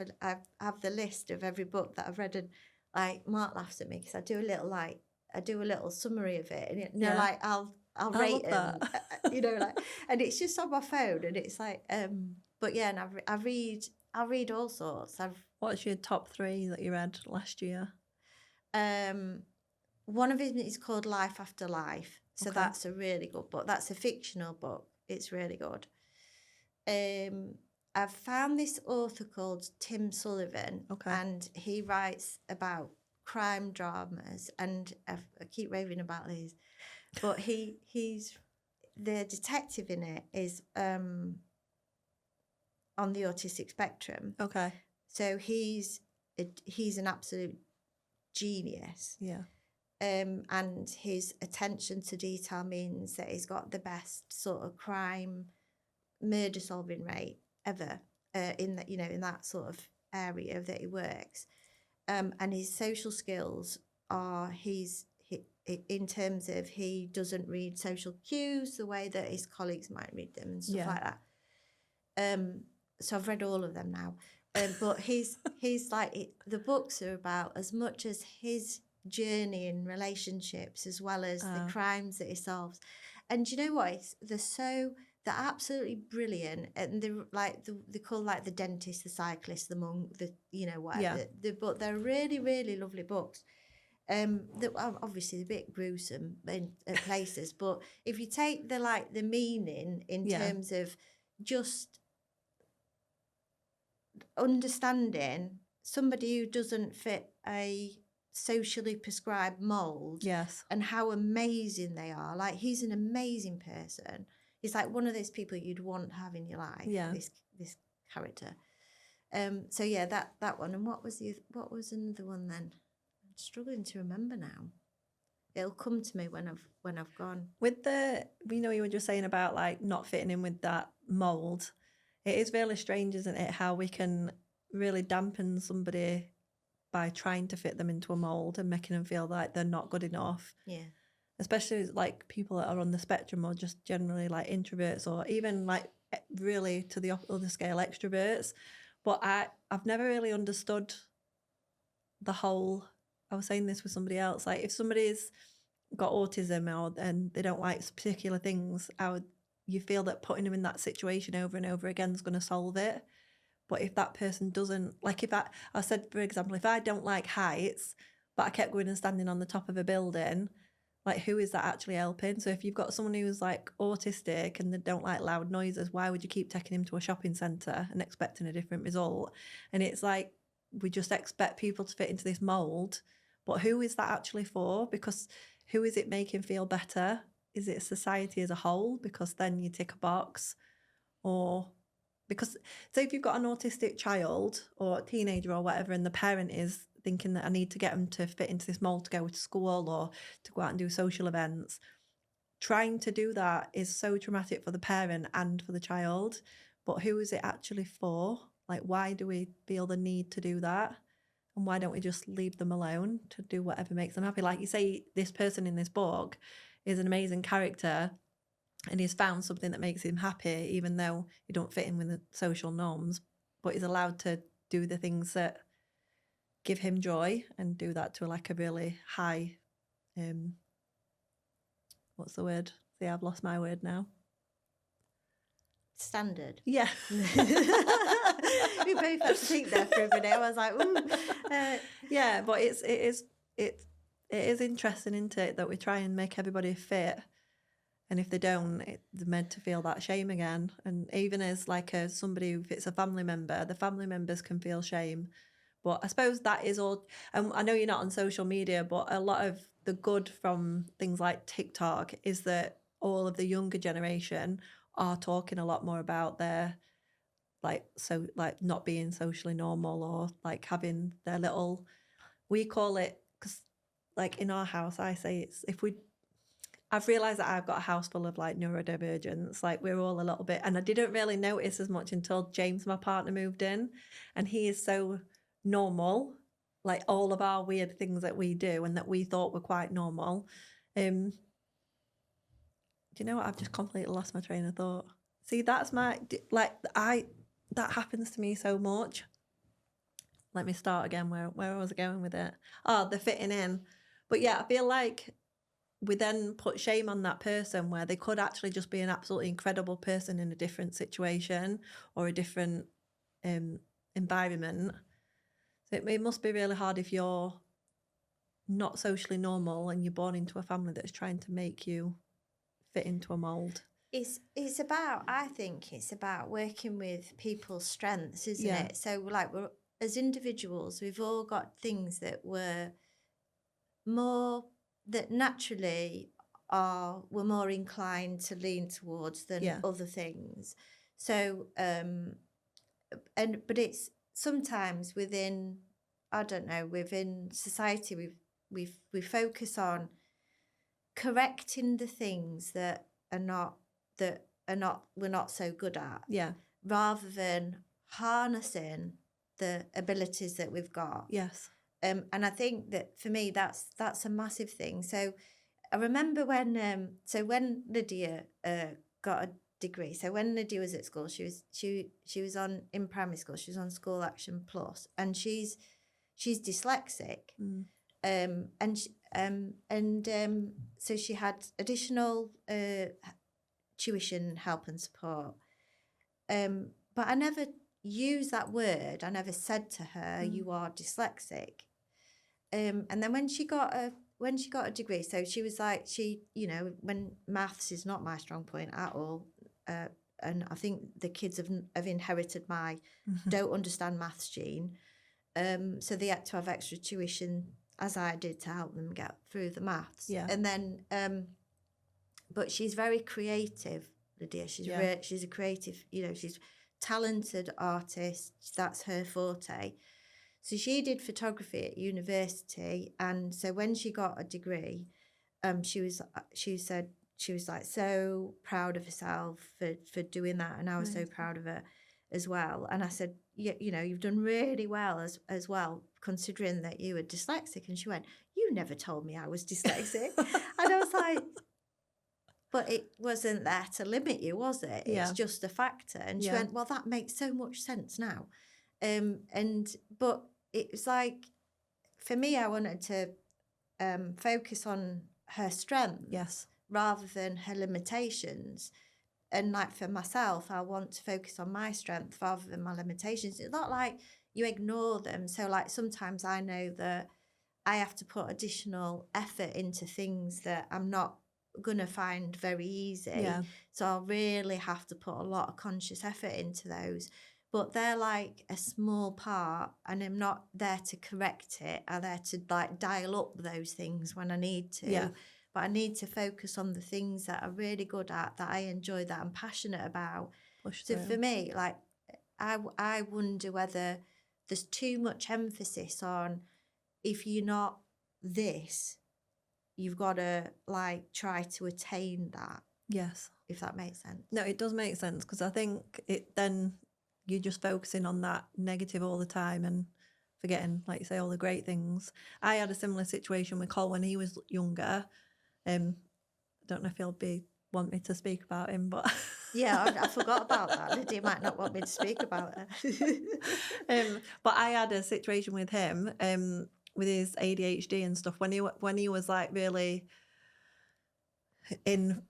[SPEAKER 2] have the list of every book that I've read, and like Mark laughs at me because I do a little summary of it, and I'll rate them, and it's just on my phone, and it's like, but yeah, and I read all sorts.
[SPEAKER 1] What's your top 3 that you read last year?
[SPEAKER 2] One of them is called Life After Life, so that's a really good book. That's a fictional book. It's really good. I've found this author called Tim Sullivan, and he writes about crime dramas, and I keep raving about these, but he's the detective in it is on the autistic spectrum.
[SPEAKER 1] Okay.
[SPEAKER 2] So he's an absolute genius.
[SPEAKER 1] Yeah.
[SPEAKER 2] And his attention to detail means that he's got the best sort of crime murder solving rate ever in that sort of area that he works, and his social skills are in terms of he doesn't read social cues the way that his colleagues might read them and stuff like that. So I've read all of them now, but he's like, the books are about as much as his journey in relationships as well as the crimes that he solves. And you know what? They're absolutely brilliant, and they call the dentist, the cyclist, the monk, whatever. But they're really, really lovely books. That obviously a bit gruesome in places, but if you take the meaning in terms of just understanding somebody who doesn't fit a socially prescribed mold, and how amazing they are. Like, he's an amazing person. He's like one of those people you'd want to have in your life. This character. So yeah, that one. And what was another one then? I'm struggling to remember now. It'll come to me when I've gone.
[SPEAKER 1] With the, you were just saying about like not fitting in with that mold. It is really strange, isn't it, how we can really dampen somebody by trying to fit them into a mold and making them feel like they're not good enough.
[SPEAKER 2] Yeah.
[SPEAKER 1] Especially like people that are on the spectrum, or just generally like introverts, or even like really to the other scale extroverts. But I've never really understood the whole, I was saying this with somebody else, like if somebody's got autism and they don't like particular things, you feel that putting them in that situation over and over again is going to solve it. But if that person doesn't, like if I said, for example, if I don't like heights, but I kept going and standing on the top of a building, like who is that actually helping? So if you've got someone who's like autistic and they don't like loud noises, why would you keep taking him to a shopping centre and expecting a different result? And it's like, we just expect people to fit into this mould, but who is that actually for? Because who is it making feel better? Is it society as a whole? Because then you tick a box. Or because, say if you've got an autistic child or a teenager or whatever, and the parent is thinking that I need to get them to fit into this mold to go to school or to go out and do social events, trying to do that is so traumatic for the parent and for the child. But who is it actually for? Like, why do we feel the need to do that? And why don't we just leave them alone to do whatever makes them happy? Like you say, this person in this book is an amazing character and he's found something that makes him happy, even though he don't fit in with the social norms, but he's allowed to do the things that give him joy and do that to like a really high, what's the word? See, I've lost my word now.
[SPEAKER 2] Standard.
[SPEAKER 1] Yeah.
[SPEAKER 2] We both had to think there for a minute. I was like, ooh.
[SPEAKER 1] Yeah, but it is interesting, isn't it, that we try and make everybody fit, and if they don't, they're meant to feel that shame again. And even as like somebody, if it's a family member, the family members can feel shame. But I suppose that is all. And I know you're not on social media, but a lot of the good from things like TikTok is that all of the younger generation are talking a lot more about their not being socially normal, or like having their little, we call it, because like in our house, I say it's, I've realised that I've got a house full of like neurodivergence, like we're all a little bit, and I didn't really notice as much until James, my partner, moved in, and he is so normal, like all of our weird things that we do and that we thought were quite normal. Do you know what? I've just completely lost my train of thought. See, that's that happens to me so much. Let me start again where was I going with it? Oh, the fitting in. But yeah, I feel like we then put shame on that person where they could actually just be an absolutely incredible person in a different situation or a different environment. So it must be really hard if you're not socially normal and you're born into a family that's trying to make you fit into a mould.
[SPEAKER 2] It's about, I think it's about working with people's strengths, isn't it? So like we're, as individuals, we've all got things that we're naturally we're more inclined to lean towards than other things. So but it's sometimes within, I don't know, within society we focus on correcting the things that we're not so good at, rather than harnessing the abilities that we've got.
[SPEAKER 1] Yes.
[SPEAKER 2] And I think that for me that's a massive thing. So I remember when Lydia got a degree. So when Lydia was at school, she was on, in primary school, she was on School Action Plus, and she's dyslexic. So she had additional tuition help and support. But I never used that word. I never said to her, "You are dyslexic." And then when she got a degree, so she was like, when maths is not my strong point at all, and I think the kids have inherited my don't understand maths gene. So they had to have extra tuition, as I did, to help them get through the maths. Yeah. And then, but she's very creative, Lydia. She's a creative, she's talented artist. That's her forte. So she did photography at university, and so when she got a degree, she said she was like so proud of herself for doing that, and I was so proud of her as well. And I said, you know, you've done really well as well, considering that you were dyslexic. And she went, you never told me I was dyslexic. And I was like, but it wasn't there to limit you, was it? It's just a factor. And she went, well, that makes so much sense now. But it was like, for me, I wanted to focus on her strengths rather than her limitations. And like for myself, I want to focus on my strength rather than my limitations. It's not like you ignore them. So like sometimes I know that I have to put additional effort into things that I'm not going to find very easy. So I'll really have to put a lot of conscious effort into those. But they're like a small part, and I'm not there to correct it. I'm there to like dial up those things when I need to. But I need to focus on the things that I'm really good at, that I enjoy, that I'm passionate about. So for me, like, I wonder whether there's too much emphasis on, if you're not this, you've got to like try to attain that.
[SPEAKER 1] Yes.
[SPEAKER 2] If that makes sense.
[SPEAKER 1] No, it does make sense, because I think then you're just focusing on that negative all the time and forgetting, like you say, all the great things. I had a similar situation with Cole when he was younger. I don't know if he'll want me to speak about him, but
[SPEAKER 2] I forgot about that. Lydia might not want me to speak about it.
[SPEAKER 1] But I had a situation with him with his ADHD and stuff when he was like really in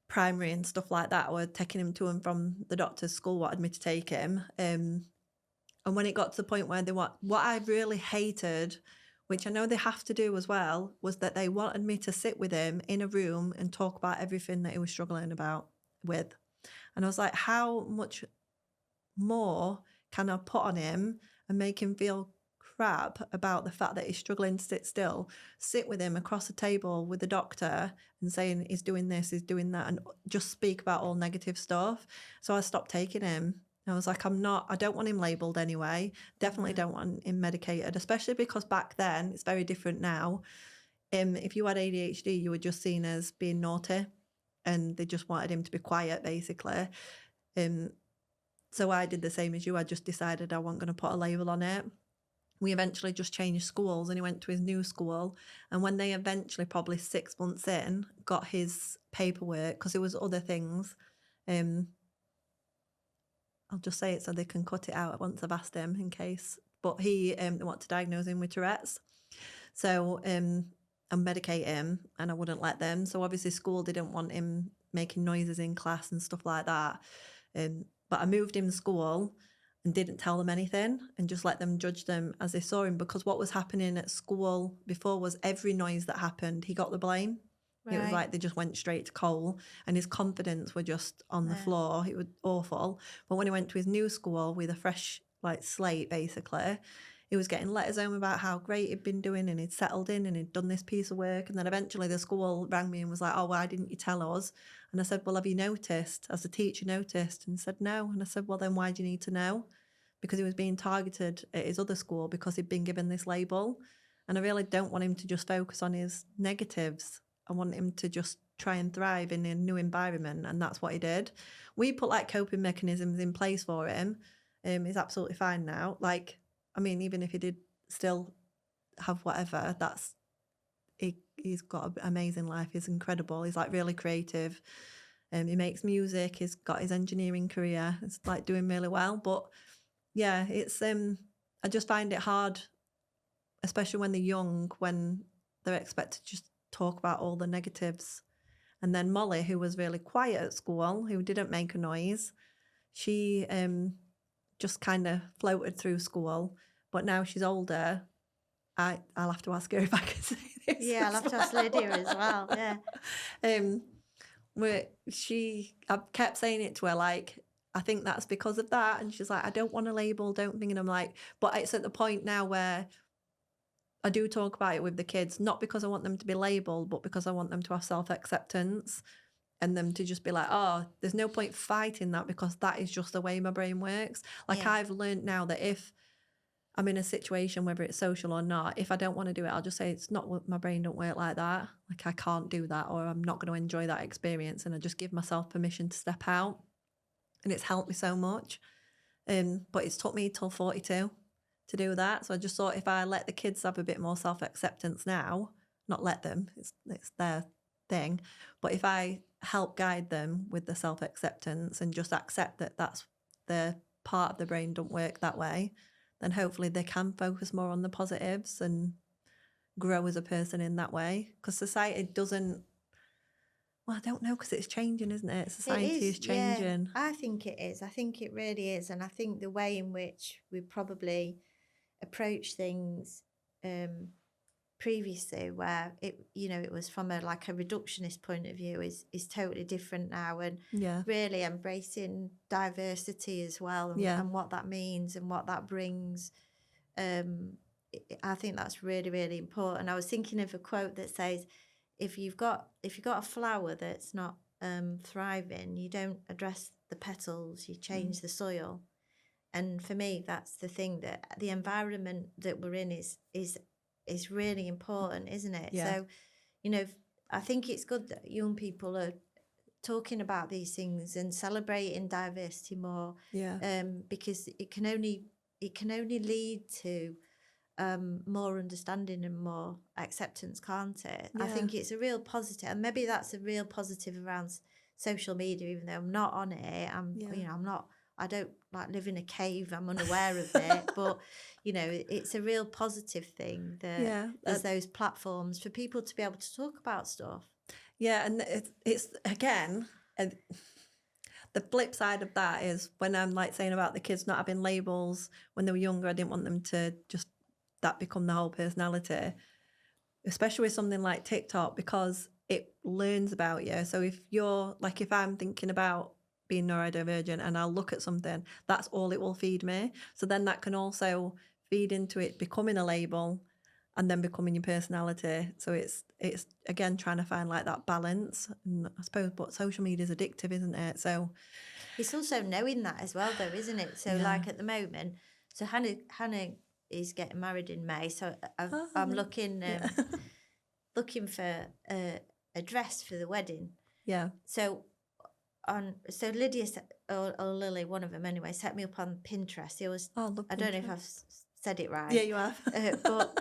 [SPEAKER 1] primary and stuff like that. We're taking him to and from the doctor's school, wanted me to take him, and when it got to the point where what I really hated, which I know they have to do as well, was that they wanted me to sit with him in a room and talk about everything that he was struggling with. And I was like, how much more can I put on him and make him feel crap about the fact that he's struggling to sit still, sit with him across the table with the doctor and saying he's doing this, he's doing that, and just speak about all negative stuff. So I stopped taking him. I was like, I don't want him labelled anyway. Definitely don't want him medicated, especially because back then, it's very different now. If you had ADHD, you were just seen as being naughty, and they just wanted him to be quiet, basically. So I did the same as you. I just decided I wasn't going to put a label on it. We eventually just changed schools, and he went to his new school. And when they eventually, probably 6 months in, got his paperwork, because there was other things, I'll just say it so they can cut it out once I've asked him in case. But he wanted to diagnose him with Tourette's. So and medicate him, and I wouldn't let them. So obviously school didn't want him making noises in class and stuff like that. But I moved him to school and didn't tell them anything and just let them judge them as they saw him, because what was happening at school before was every noise that happened, he got the blame. Right. It was like they just went straight to Cole, and his confidence were just on the floor. It was awful. But when he went to his new school with a fresh slate, basically, he was getting letters home about how great he'd been doing, and he'd settled in and he'd done this piece of work. And then eventually the school rang me and was like, oh, why didn't you tell us? And I said, well, have you noticed? Has the teacher noticed? And he said, no. And I said, well, then why do you need to know? Because he was being targeted at his other school because he'd been given this label. And I really don't want him to just focus on his negatives. I want him to just try and thrive in a new environment, and that's what he did. We put coping mechanisms in place for him. He's absolutely fine now. Even if he did still have whatever, he's got an amazing life. He's incredible. He's really creative. He makes music. He's got his engineering career. It's doing really well. But yeah, it's I just find it hard, especially when they're young, when they're expected to just talk about all the negatives. And then Molly, who was really quiet at school, who didn't make a noise, she just kind of floated through school. But now she's older, I'll have to ask her if I can say this.
[SPEAKER 2] Yeah, I'll have to ask Lydia as well. Yeah.
[SPEAKER 1] I kept saying it to her, I think that's because of that. And she's like, I don't want a label, don't think. And I'm like, but it's at the point now where I do talk about it with the kids, not because I want them to be labelled, but because I want them to have self-acceptance. and them to just be like, oh, there's no point fighting that because that is just the way my brain works. Like I've learned now that if I'm in a situation, whether it's social or not, if I don't want to do it, I'll just say it's not what my brain don't work like that. Like I can't do that, or I'm not going to enjoy that experience. And I just give myself permission to step out. And it's helped me so much. But it's took me till 42 to do that. So I just thought if I let the kids have a bit more self-acceptance now, not let them, it's their thing. But if I help guide them with the self-acceptance and just accept that that's the part of the brain don't work that way, then hopefully they can focus more on the positives and grow as a person in that way. Because society doesn't, well, I don't know, because it's changing, isn't it? Society is changing.
[SPEAKER 2] Yeah, I think it is. I think it really is. And I think the way in which we probably approach things previously, where it was from a reductionist point of view, is totally different now, and really embracing diversity as well, and what that means and what that brings. I think that's really, really important. I was thinking of a quote that says, if you've got a flower that's not thriving, you don't address the petals, you change the soil. And for me, that's the thing, that the environment that we're in is really important, isn't it?
[SPEAKER 1] Yeah.
[SPEAKER 2] So, I think it's good that young people are talking about these things and celebrating diversity more.
[SPEAKER 1] Yeah.
[SPEAKER 2] Because it can only lead to more understanding and more acceptance, can't it?
[SPEAKER 1] Yeah.
[SPEAKER 2] I think it's a real positive, and maybe that's a real positive around social media. Even though I'm not on it, I don't live in a cave. I'm unaware of it, but it's a real positive thing that there's those platforms for people to be able to talk about stuff.
[SPEAKER 1] Yeah, and it's again, the flip side of that is when I'm saying about the kids not having labels when they were younger, I didn't want them to just that become the whole personality, especially with something like TikTok, because it learns about you. So if you're if I'm thinking about being neurodivergent and I'll look at something, that's all it will feed me. So then that can also feed into it becoming a label and then becoming your personality. So it's again trying to find that balance. And I suppose, but social media is addictive, isn't it? So
[SPEAKER 2] it's also knowing that as well, though, isn't it? So at the moment, so Hannah is getting married in May, so I'm looking for a dress for the wedding.
[SPEAKER 1] Yeah.
[SPEAKER 2] So Lydia or Lily, one of them anyway, set me up on Pinterest. It was I don't know if I've said it right.
[SPEAKER 1] Yeah, you have.
[SPEAKER 2] But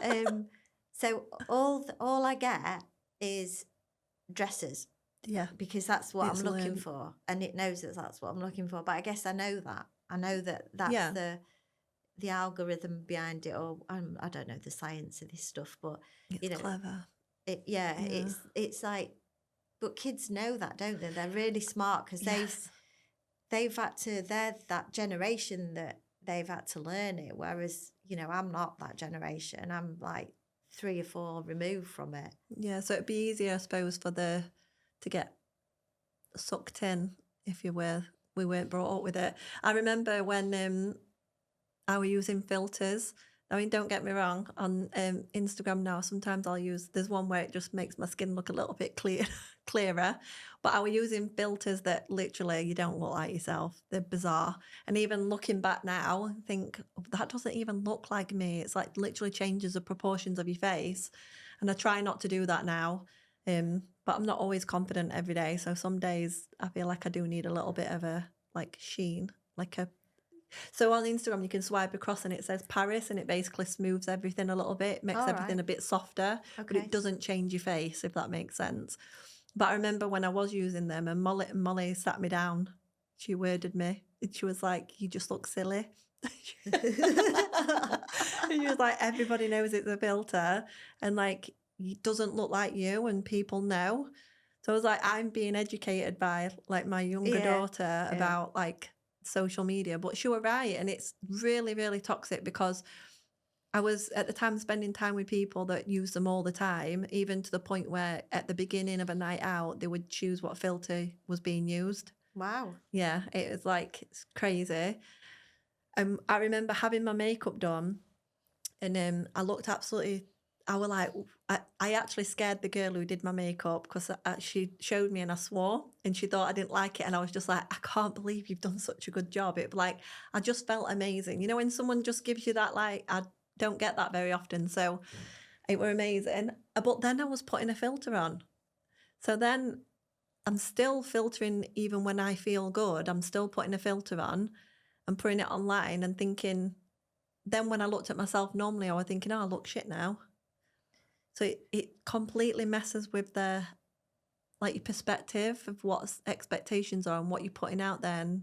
[SPEAKER 2] so all I get is dresses. Yeah, because that's what I'm looking for, and it knows that that's what I'm looking for. But I guess I know that that's the algorithm behind it, or I don't know the science of this stuff, but
[SPEAKER 1] it's clever.
[SPEAKER 2] It's but kids know that, don't they? They're really smart because they've had to. They're that generation that they've had to learn it, whereas I'm not that generation. I'm 3 or 4 removed from it.
[SPEAKER 1] Yeah, so it'd be easier, I suppose, to get sucked in if we weren't brought up with it. I remember when I was using filters. I mean, don't get me wrong, on Instagram now, sometimes there's one where it just makes my skin look a little bit clearer, but I was using filters that literally you don't look like yourself. They're bizarre. And even looking back now, I think that doesn't even look like me. It's literally changes the proportions of your face. And I try not to do that now, but I'm not always confident every day. So some days I feel like I do need a little bit of a sheen, So on Instagram, you can swipe across and it says Paris, and it basically smooths everything a little bit, makes everything a bit softer, but it doesn't change your face, if that makes sense. But I remember when I was using them, and Molly sat me down. She worded me. And she was like, "You just look silly." And she was like, "Everybody knows it's a filter, and it doesn't look like you, and people know." So I was like, I'm being educated by my younger daughter about social media, but she was right, and it's really, really toxic, because I was at the time spending time with people that use them all the time, even to the point where at the beginning of a night out they would choose what filter was being used.
[SPEAKER 2] Wow.
[SPEAKER 1] Yeah, it was it's crazy. I remember having my makeup done, and I looked absolutely I was like, I actually scared the girl who did my makeup because she showed me and I swore and she thought I didn't like it. And I was just like, I can't believe you've done such a good job. It like, I just felt amazing. You know, when someone just gives you that, like, I don't get that very often. So it were amazing. But then I was putting a filter on. So then I'm still filtering even when I feel good. I'm still putting a filter on and putting it online and thinking, then when I looked at myself normally, I was thinking, oh, I look shit now. So it completely messes with the, like, your perspective of what expectations are and what you're putting out there. And,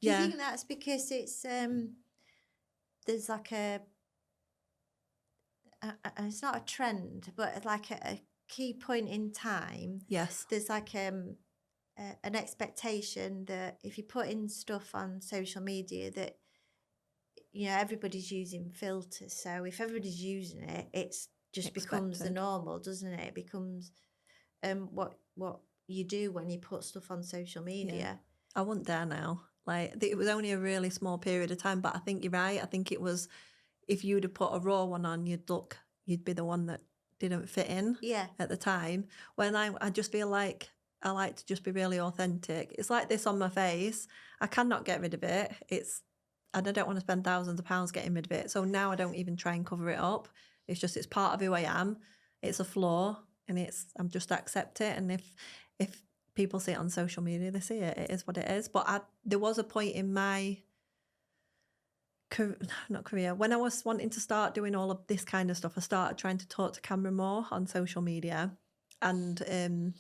[SPEAKER 2] Do you think that's because it's there's like it's not a trend, but like a key point in time?
[SPEAKER 1] Yes.
[SPEAKER 2] There's like an expectation that if you put in stuff on social media that, you know, everybody's using filters. So if everybody's using it, it's just becomes the normal, doesn't it? It becomes what you do when you put stuff on social media.
[SPEAKER 1] Yeah. I wouldn't dare now. Like, it was only a really small period of time, but I think you're right. I think it was, if you'd have put a raw one on, you'd be the one that didn't fit in at the time. When I just feel like I like to just be really authentic. It's like this on my face. I cannot get rid of it. And I don't want to spend thousands of pounds getting rid of it. So now I don't even try and cover it up. It's just, it's part of who I am. It's a flaw and I'm just accept it. And if people see it on social media, they see it. It is what it is. But there was a point in my career, when I was wanting to start doing all of this kind of stuff, I started trying to talk to camera more on social media. And,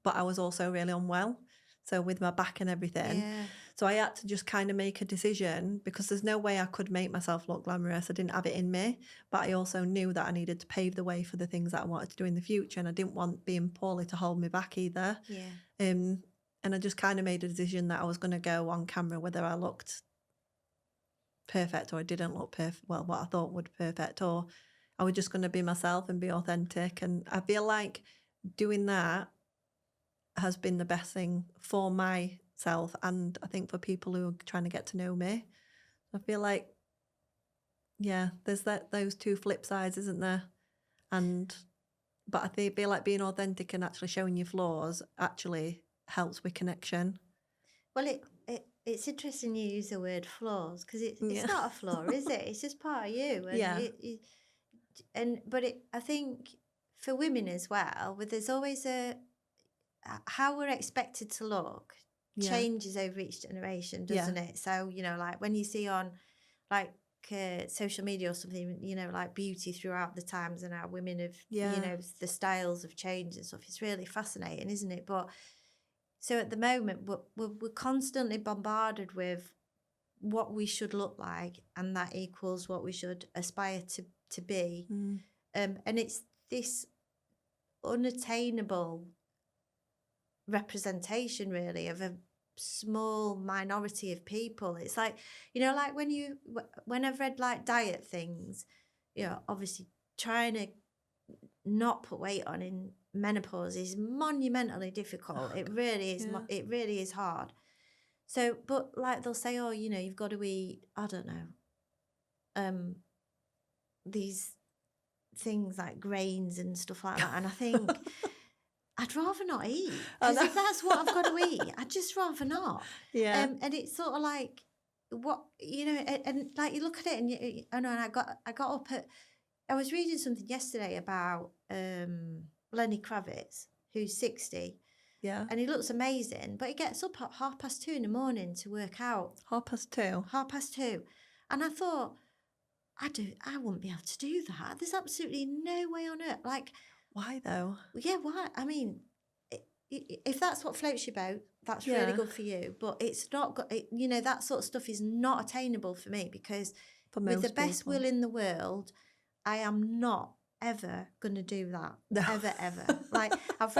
[SPEAKER 1] but I was also really unwell. So with my back and everything.
[SPEAKER 2] Yeah.
[SPEAKER 1] So I had to just kind of make a decision because there's no way I could make myself look glamorous. I didn't have it in me, but I also knew that I needed to pave the way for the things that I wanted to do in the future. And I didn't want being poorly to hold me back either.
[SPEAKER 2] Yeah.
[SPEAKER 1] And I just kind of made a decision that I was going to go on camera, whether I looked perfect or I didn't look perfect, well, what I thought would be perfect, or I was just going to be myself and be authentic. And I feel like doing that has been the best thing for myself and I think for people who are trying to get to know me. I feel like, yeah, there's those two flip sides, isn't there? But I feel like being authentic and actually showing your flaws actually helps with connection.
[SPEAKER 2] Well, it's interesting you use the word flaws because it's not a flaw, is it? It's just part of you. And but I think for women as well, there's always how we're expected to look changes over each generation, doesn't it? So, you know, like when you see on like social media or something, you know, like beauty throughout the times and how women have, you know, the styles have changed and stuff. It's really fascinating, isn't it? But so at the moment, we're constantly bombarded with what we should look like, and that equals what we should aspire to be. And it's this unattainable representation really of a small minority of people. It's like, you know, like when I've read like diet things, you know, obviously trying to not put weight on in menopause is monumentally difficult. It really is. It really is hard. So, but like they'll say, oh, you know, you've got to eat, I don't know, these things like grains and stuff like that. And I think I'd rather not eat, because if that's what I've got to eat, I'd just rather not.
[SPEAKER 1] Yeah.
[SPEAKER 2] And it's sort of like, what, you know, and like you look at it and and I got up I was reading something yesterday about Lenny Kravitz, who's 60.
[SPEAKER 1] Yeah.
[SPEAKER 2] And he looks amazing, but he gets up at 2:30 in the morning to work out.
[SPEAKER 1] 2:30?
[SPEAKER 2] 2:30. And I thought, I wouldn't be able to do that. There's absolutely no way on earth. Like,
[SPEAKER 1] why though?
[SPEAKER 2] Yeah, why? I mean, if that's what floats your boat, that's really good for you. But it's not, you know, that sort of stuff is not attainable for me, because with the best will in the world, I am not ever going to do that. No. Ever. Like, I've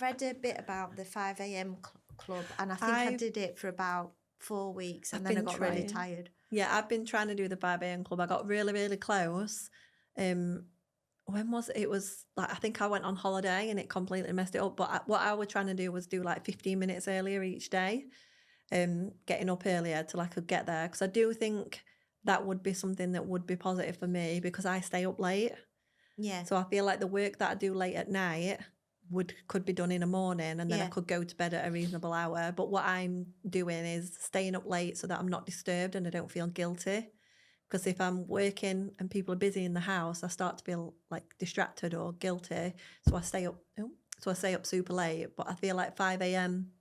[SPEAKER 2] read a bit about the 5 a.m. club, and I think I did it for about 4 weeks, and then I got really tired.
[SPEAKER 1] Yeah, I've been trying to do the 5 a.m. club. I got really, really close. When was it? It was like, I think I went on holiday and it completely messed it up. But what I was trying to do was do like 15 minutes earlier each day, getting up earlier till I could get there. Because I do think that would be something that would be positive for me, because I stay up late.
[SPEAKER 2] Yeah.
[SPEAKER 1] So I feel like the work that I do late at night could be done in the morning, and then I could go to bed at a reasonable hour. But what I'm doing is staying up late so that I'm not disturbed and I don't feel guilty. Because if I'm working and people are busy in the house, I start to feel like distracted or guilty. So I stay up. Super late. But I feel like 5 a.m.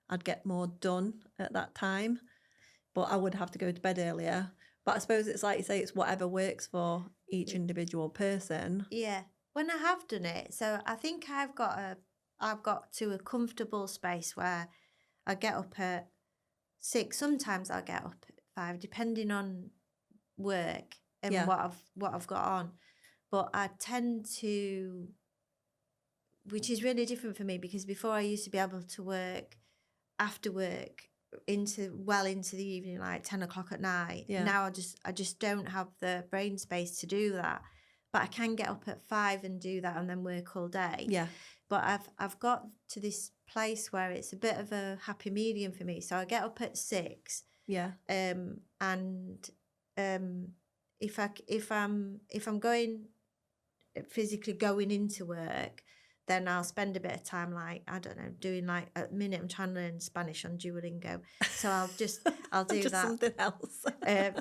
[SPEAKER 1] I'd get more done at that time. But I would have to go to bed earlier. But I suppose it's like you say, it's whatever works for each individual person.
[SPEAKER 2] Yeah. When I have done it, so I think I've got to a comfortable space where I get up at 6. Sometimes I'll get up at 5, depending on work and what I've got on. But I tend to, which is really different for me, because before I used to be able to work after work into the evening, like 10 o'clock at night. Now I just don't have the brain space to do that. But I can get up at 5 and do that and then work all day. Yeah. But I've got to this place where it's a bit of a happy medium for me. So I get up at 6. Yeah. And if I'm going physically going into work, then I'll spend a bit of time, like, I don't know, doing, like, at the minute I'm trying to learn Spanish on Duolingo. So I'll do
[SPEAKER 1] just
[SPEAKER 2] that.
[SPEAKER 1] Something else.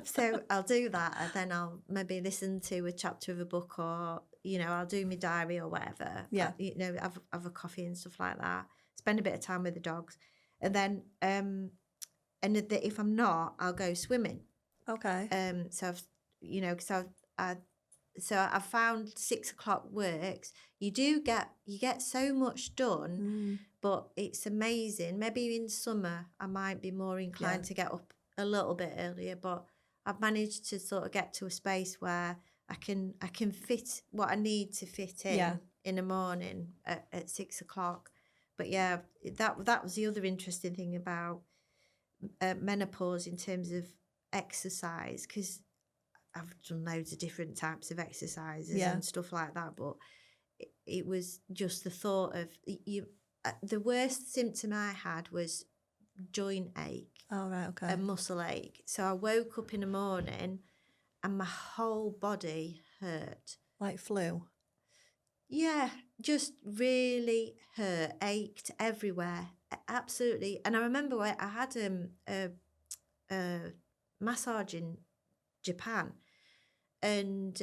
[SPEAKER 2] So I'll do that, and then I'll maybe listen to a chapter of a book, or, you know, I'll do my diary or whatever. Yeah. You know, have a coffee and stuff like that. Spend a bit of time with the dogs. And then, if I'm not, I'll go swimming. Okay. So I've found 6 o'clock works. You get so much done, but it's amazing. Maybe in summer I might be more inclined to get up a little bit earlier, but I've managed to sort of get to a space where I can fit what I need to fit in the morning at 6 o'clock. But yeah, that was the other interesting thing about menopause in terms of exercise, because I've done loads of different types of exercises and stuff like that, but it was just the thought of the worst symptom I had was joint ache. Oh, right, okay. And muscle ache. So I woke up in the morning and my whole body hurt. Like flu? Yeah, just really hurt, ached everywhere, absolutely. And I remember I had a massage in Japan, and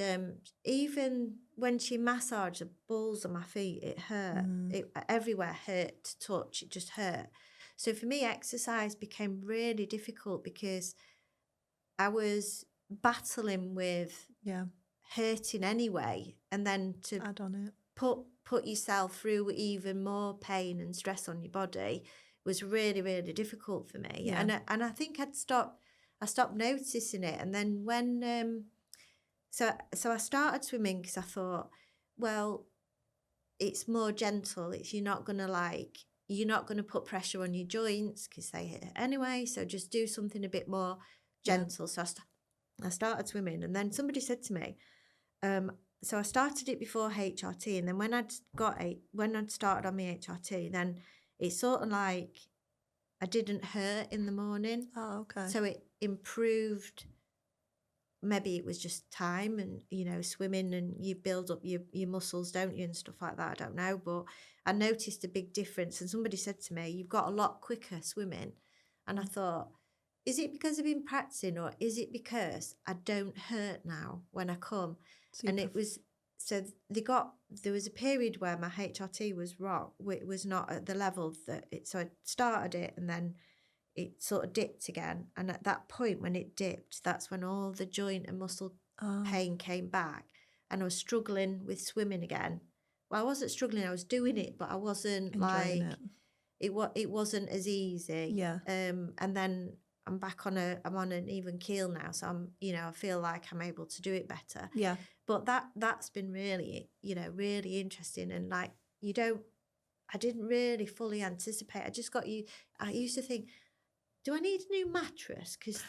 [SPEAKER 2] even when she massaged the balls of my feet, it hurt. It everywhere hurt to touch. It just hurt. So for me, exercise became really difficult because I was battling with hurting anyway, and then to add on it, put yourself through even more pain and stress on your body was really, really difficult for me. Yeah. And I think I stopped noticing it. And then when so I started swimming because I thought, well, it's more gentle. You're not gonna put pressure on your joints because they hurt anyway. So just do something a bit more gentle. So I started swimming, and then somebody said to me, so I started it before HRT, and then when I'd started on my HRT, then it's sort of like I didn't hurt in the morning. Oh, okay. So it improved. Maybe it was just time and, you know, swimming, and you build up your muscles, don't you, and stuff like that. I don't know, but I noticed a big difference. And somebody said to me, you've got a lot quicker swimming. And I thought, is it because I've been practicing, or is it because I don't hurt now when I come? And it was, so there was a period where my HRT was wrong. It was not at the level so I started it, and then it sort of dipped again. And at that point when it dipped, that's when all the joint and muscle pain came back, and I was struggling with swimming again. Well, I wasn't struggling, I was doing it, but I wasn't enjoying it wasn't as easy. Yeah. And then I'm on an even keel now, so I'm, you know, I feel like I'm able to do it better. Yeah. But that's been really, you know, really interesting. And like, I didn't really fully anticipate. I used to think, do I need a new mattress? Because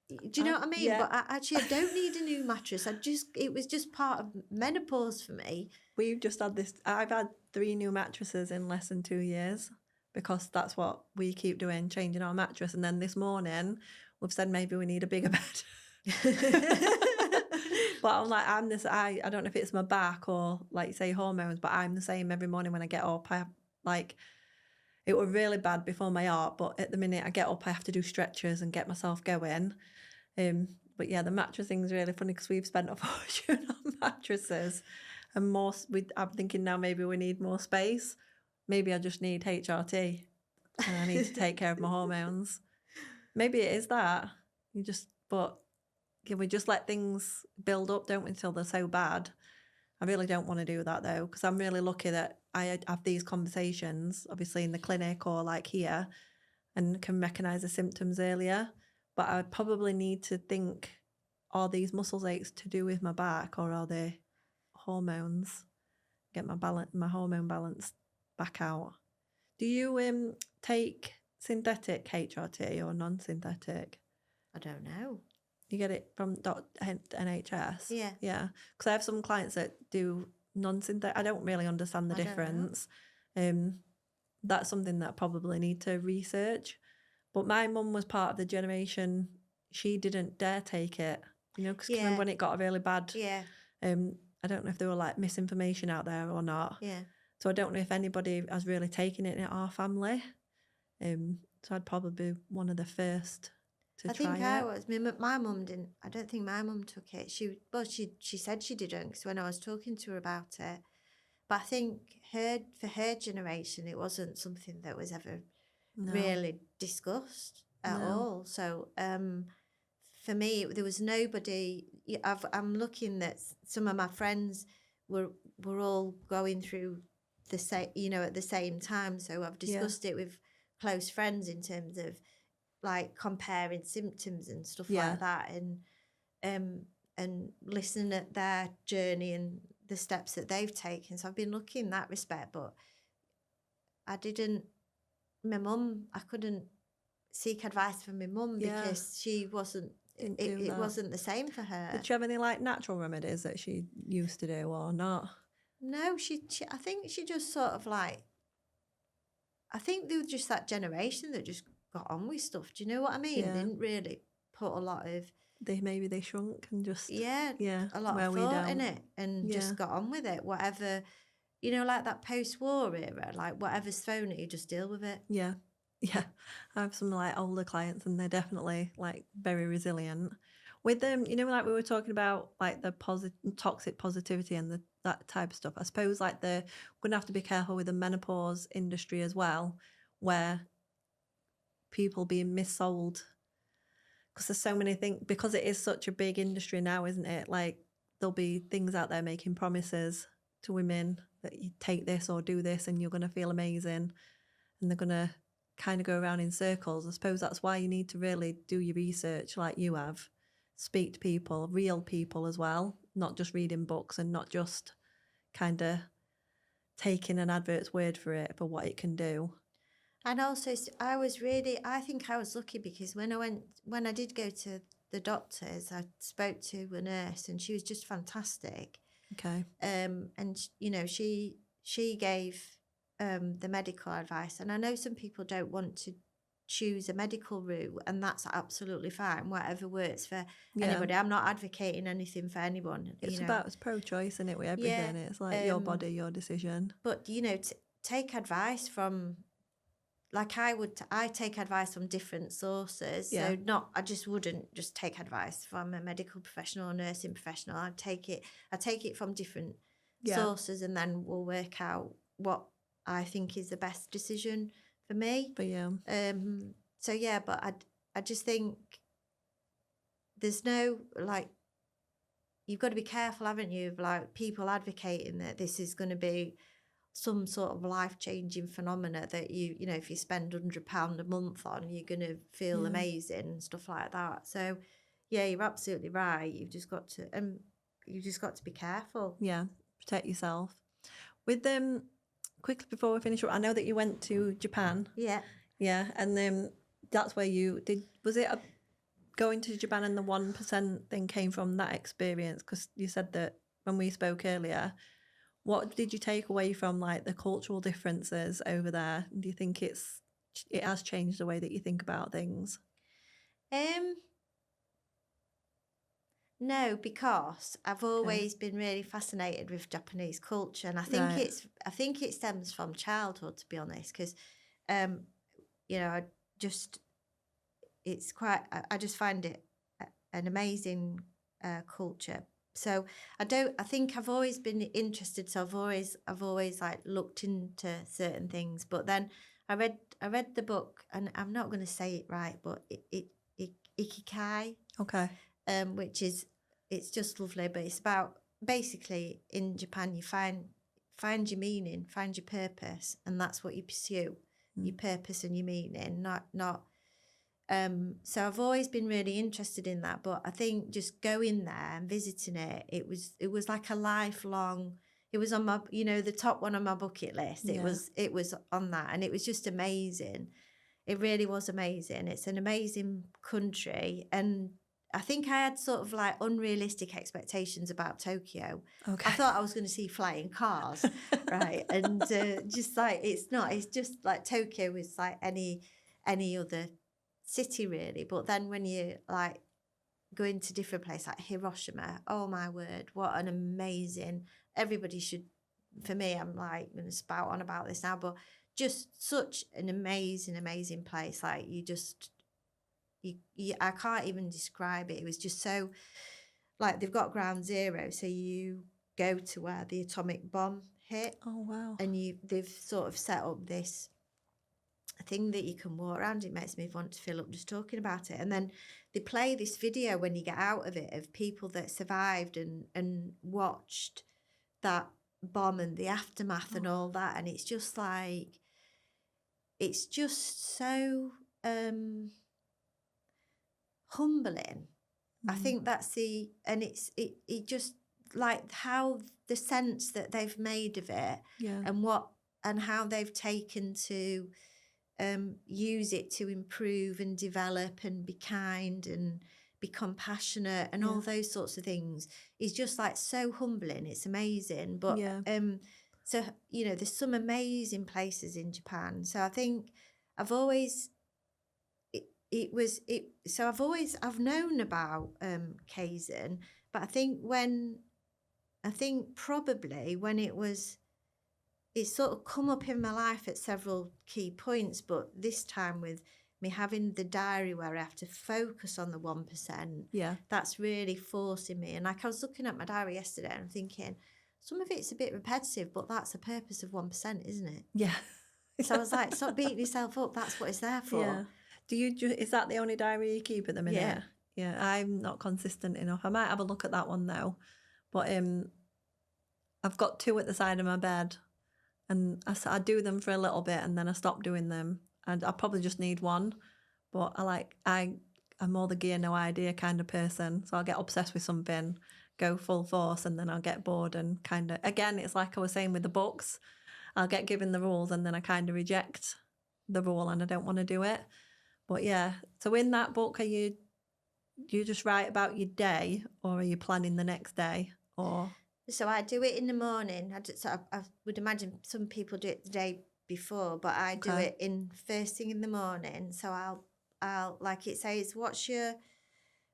[SPEAKER 2] do you know what I mean? Yeah. But I don't need a new mattress. It was just part of menopause for me. We've just had this. I've had 3 new mattresses in less than 2 years, because that's what we keep doing, changing our mattress. And then this morning we've said maybe we need a bigger bed.
[SPEAKER 1] But I'm like, I don't know if it's my back or like say hormones, but I'm the same every morning when I get up. I have, like, it was really bad before my heart, but at the minute I get up, I have to do stretches and get myself going. But yeah, the mattress thing's really funny because we've spent a fortune on mattresses, and more. I'm thinking now maybe we need more space. Maybe I just need HRT, and I need to take care of my hormones. Maybe it is that but can we just let things build up, don't we, until they're so bad? I really don't want to do that though, because I'm really lucky that I have these conversations, obviously in the clinic or like here, and can recognise the symptoms earlier. But I probably need to think, are these muscle aches to do with my back, or are they hormones? Get my hormone balance back out. Do you take synthetic HRT or non-synthetic?
[SPEAKER 2] I don't know.
[SPEAKER 1] You get it from NHS?
[SPEAKER 2] Yeah.
[SPEAKER 1] Yeah. Because I have some clients that do non-synthetic. I don't really understand the difference. That's something that I probably need to research. But my mum was part of the generation, she didn't dare take it, because remember when it got really bad?
[SPEAKER 2] Yeah.
[SPEAKER 1] I don't know if there were like misinformation out there or not.
[SPEAKER 2] Yeah.
[SPEAKER 1] So I don't know if anybody has really taken it in our family. So I'd probably be one of the first to try it.
[SPEAKER 2] I was. My mum didn't. I don't think my mum took it. She said she didn't, because when I was talking to her about it. But I think for her generation, it wasn't something that was ever really discussed at all. So for me, there was nobody. I'm looking that some of my friends were all going through the same, at the same time. So I've discussed it with close friends in terms of like comparing symptoms and stuff like that, and listening at their journey and the steps that they've taken. So I've been lucky in that respect, but I couldn't seek advice from my mum because she wasn't, it wasn't the same for her.
[SPEAKER 1] Did she have any like natural remedies that she used to do or not?
[SPEAKER 2] No, I think she just sort of like, I think they were just that generation that just got on with stuff. Do you know what I mean?
[SPEAKER 1] Yeah.
[SPEAKER 2] They didn't really put a lot of...
[SPEAKER 1] Maybe they shrunk and just...
[SPEAKER 2] a lot of thought in it and just got on with it. Whatever, like that post-war era, like whatever's thrown at you, just deal with it.
[SPEAKER 1] Yeah. Yeah. I have some like older clients and they're definitely like very resilient. With them, like we were talking about like the toxic positivity and that type of stuff, I suppose like we're going to have to be careful with the menopause industry as well, where people being missold, because there's so many things, because it is such a big industry now, isn't it? Like there'll be things out there making promises to women that you take this or do this and you're going to feel amazing, and they're going to kind of go around in circles. I suppose that's why you need to really do your research like you have, speak to people, real people as well, not just reading books and not just kind of taking an advert's word for it for what it can do.
[SPEAKER 2] And also, I think I was lucky because when I did go to the doctors, I spoke to a nurse and she was just fantastic.
[SPEAKER 1] Okay.
[SPEAKER 2] And she gave the medical advice, and I know some people don't want to choose a medical route, and that's absolutely fine. Whatever works for anybody. I'm not advocating anything for anyone.
[SPEAKER 1] It's pro-choice, isn't it? With everything, it's like your body, your decision.
[SPEAKER 2] But take advice from. Like I take advice from different sources. So I just wouldn't just take advice from a medical professional or nursing professional. I take it from different sources, and then we'll work out what I think is the best decision for me.
[SPEAKER 1] But
[SPEAKER 2] but I just think there's no, like, you've got to be careful, haven't you, of like people advocating that this is going to be some sort of life-changing phenomena that if you spend £100 a month on, you're going to feel amazing and stuff like that. So you're absolutely right. You've just got to be careful.
[SPEAKER 1] Yeah, protect yourself. With them, quickly before we finish up, I know that you went to Japan.
[SPEAKER 2] Yeah.
[SPEAKER 1] Yeah, and then that's where was it going to Japan and the 1% thing came from that experience? Because you said that when we spoke earlier. What did you take away from like the cultural differences over there? Do you think it has changed the way that you think about things?
[SPEAKER 2] No, because I've always been really fascinated with Japanese culture, and I think it stems from childhood, to be honest, because you know, I just find it an amazing culture. So I think I've always been interested. So I've always like looked into certain things. But then I read the book, and I'm not going to say it right, but Ikigai.
[SPEAKER 1] Okay.
[SPEAKER 2] Which is, it's just lovely, but it's about basically in Japan you find your meaning, find your purpose, and that's what you pursue, your purpose and your meaning, not so I've always been really interested in that, but I think just going there and visiting it was like a lifelong, it was on my, the top one on my bucket list. It was on that, and it was just amazing. It really was amazing. It's an amazing country, and I think I had sort of like unrealistic expectations about Tokyo.
[SPEAKER 1] Okay.
[SPEAKER 2] I thought I was going to see flying cars, right? And just like, it's not. It's just like Tokyo is like any other city, really. But then when you like go into different places like Hiroshima, oh my word, what an amazing! Everybody should. For me, I'm like going to spout on about this now, but just such an amazing place. Like I can't even describe it. It was just so, like, they've got ground zero, so you go to where the atomic bomb hit.
[SPEAKER 1] Oh wow!
[SPEAKER 2] And they've sort of set up this thing that you can walk around. It makes me want to fill up just talking about it. And then they play this video when you get out of it of people that survived and watched that bomb and the aftermath and all that. And it's just like, it's just so humbling. I think that's and it just like how the sense that they've made of it, and how they've taken to use it to improve and develop and be kind and be compassionate and all those sorts of things is just like so humbling. It's amazing. But so there's some amazing places in Japan. So I think I've always I've known about Kaizen, but I think probably when it sort of come up in my life at several key points, but this time with me having the diary where I have to focus on the 1%, that's really forcing me. And like, I was looking at my diary yesterday and I'm thinking, some of it's a bit repetitive, but that's the purpose of 1%, isn't it?
[SPEAKER 1] Yeah.
[SPEAKER 2] So I was like, stop beating yourself up. That's what it's there for.
[SPEAKER 1] Yeah. Is that the only diary you keep at the minute? Yeah. I'm not consistent enough. I might have a look at that one now, but I've got 2 at the side of my bed, and I do them for a little bit and then I stop doing them, and I probably just need 1. But I'm more the gear no idea kind of person, so I'll get obsessed with something, go full force, and then I'll get bored and kind of, again, it's like I was saying with the books, I'll get given the rules and then I kind of reject the rule and I don't want to do it. But yeah, so in that book, do you just write about your day, or are you planning the next day? Or
[SPEAKER 2] so I do it in the morning. I would imagine some people do it the day before, but I do it in first thing in the morning. So I'll like it says, what's your